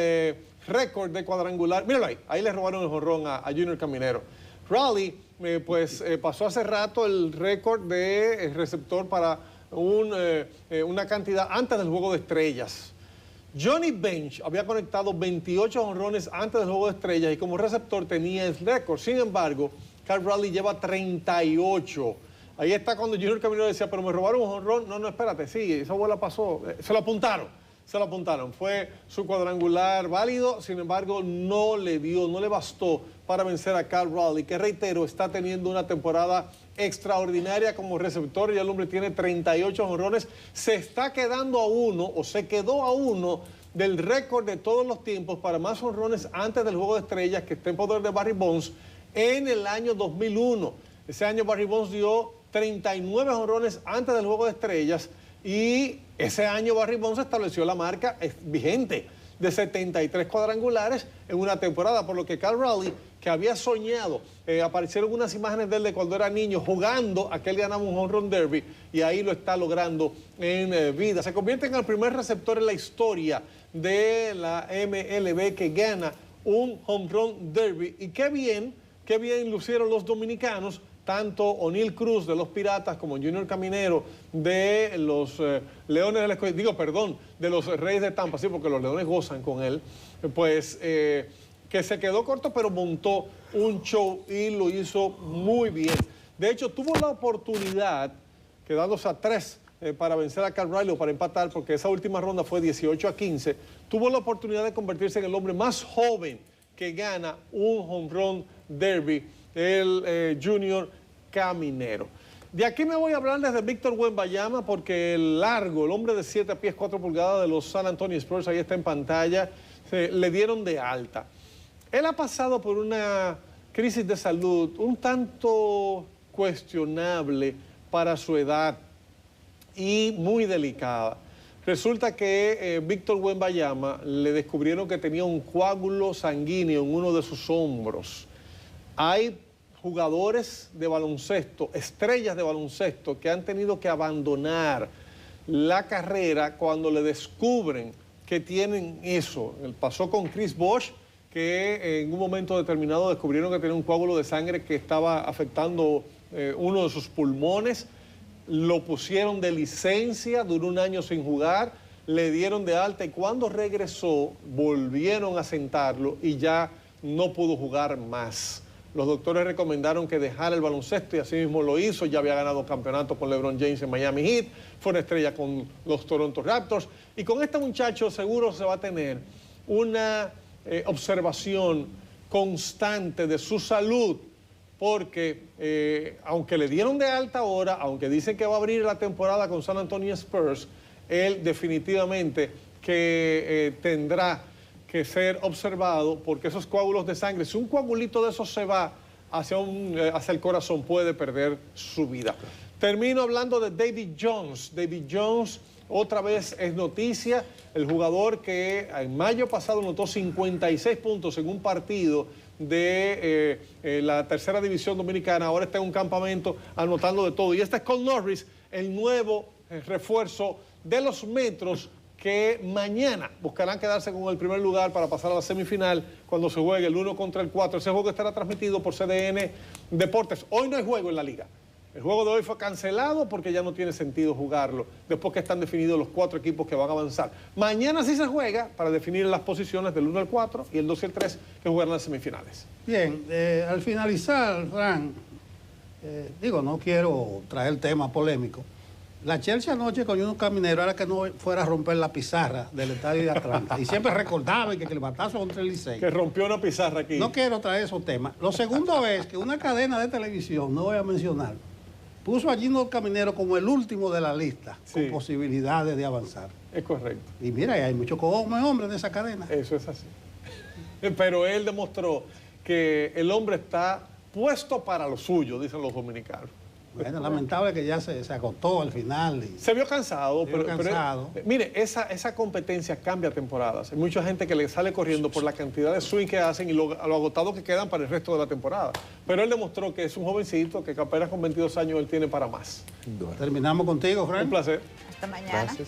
récord de cuadrangular. Míralo ahí le robaron el jonrón a Junior Caminero. Raleigh pasó hace rato el récord de receptor para una cantidad antes del Juego de Estrellas. Johnny Bench había conectado 28 jonrones antes del Juego de Estrellas y como receptor tenía el récord. Sin embargo, Cal Raleigh lleva 38. Ahí está cuando Junior Caminero decía, pero me robaron un jonrón. No, espérate, sí, esa bola pasó. Se lo apuntaron. Fue su cuadrangular válido, sin embargo, no le bastó para vencer a Cal Raleigh, que reitero, está teniendo una temporada extraordinaria como receptor. Ya el hombre tiene 38 jonrones. Se quedó a uno del récord de todos los tiempos para más jonrones antes del Juego de Estrellas, que está en poder de Barry Bonds en el año 2001. Ese año Barry Bonds dio 39 jonrones antes del Juego de Estrellas y ese año Barry Bonds estableció la marca vigente de 73 cuadrangulares en una temporada, por lo que Cal Raleigh, que había soñado, aparecieron unas imágenes de él de cuando era niño jugando, aquel ganaba un home run derby y ahí lo está logrando en vida. Se convierte en el primer receptor en la historia de la MLB que gana un home run derby. Y qué bien lucieron los dominicanos, tanto O'Neill Cruz de los Piratas como Junior Caminero de los Leones del Escogido, de los Reyes de Tampa, sí, porque los Leones gozan con él, pues que se quedó corto, pero montó un show y lo hizo muy bien. De hecho, tuvo la oportunidad, quedándose a 3 para vencer a Cal Raleigh o para empatar, porque esa última ronda fue 18-15, tuvo la oportunidad de convertirse en el hombre más joven que gana un home run derby, el Junior Caminero. De aquí me voy a hablar desde Víctor Wembanyama, porque el hombre de 7 pies 4 pulgadas de los San Antonio Spurs, ahí está en pantalla, le dieron de alta. Él ha pasado por una crisis de salud un tanto cuestionable para su edad y muy delicada. Resulta que Víctor Wembanyama le descubrieron que tenía un coágulo sanguíneo en uno de sus hombros. Hay jugadores de baloncesto, estrellas de baloncesto, que han tenido que abandonar la carrera cuando le descubren que tienen eso. Pasó con Chris Bosh, que en un momento determinado descubrieron que tenía un coágulo de sangre que estaba afectando uno de sus pulmones. Lo pusieron de licencia, duró un año sin jugar, le dieron de alta y cuando regresó volvieron a sentarlo y ya no pudo jugar más. Los doctores recomendaron que dejara el baloncesto y así mismo lo hizo. Ya había ganado campeonato con LeBron James en Miami Heat, fue una estrella con los Toronto Raptors y con este muchacho seguro se va a tener una observación constante de su salud, porque aunque le dieron de alta ahora, aunque dicen que va a abrir la temporada con San Antonio Spurs, él definitivamente que tendrá que ser observado, porque esos coágulos de sangre, si un coagulito de esos se va hacia el corazón, puede perder su vida. Termino hablando de David Jones. David Jones otra vez es noticia, el jugador que en mayo pasado anotó 56 puntos en un partido de la tercera división dominicana, ahora está en un campamento anotando de todo. Y este es Cole Norris, el nuevo refuerzo de los Metros, que mañana buscarán quedarse con el primer lugar para pasar a la semifinal cuando se juegue el 1 contra el 4. Ese juego estará transmitido por CDN Deportes. Hoy no hay juego en la liga. El juego de hoy fue cancelado porque ya no tiene sentido jugarlo, después que están definidos los 4 equipos que van a avanzar. Mañana sí se juega para definir las posiciones del 1 al 4 y el 2 y el 3 que jugarán las semifinales. Bien, al finalizar, Fran, no quiero traer tema polémico. La Chelsea anoche con unos camineros era que no fuera a romper la pizarra del estadio de Atlanta. Y siempre recordaba que el batazo contra el Licey. Que rompió una pizarra aquí. No quiero traer esos temas. Lo segundo es que una cadena de televisión, no voy a mencionar, puso a Gino Caminero como el último de la lista, sí, con posibilidades de avanzar. Es correcto. Y mira, hay muchos hombres de esa cadena. Eso es así. Pero él demostró que el hombre está puesto para lo suyo, dicen los dominicanos. Bueno, lamentable que ya se agotó al final. Se vio cansado, pero mire, esa competencia cambia temporadas. Hay mucha gente que le sale corriendo por la cantidad de swing que hacen y lo agotado que quedan para el resto de la temporada. Pero él demostró que es un jovencito, que apenas con 22 años él tiene para más. Terminamos contigo, Fran. Un placer. Hasta mañana. Gracias.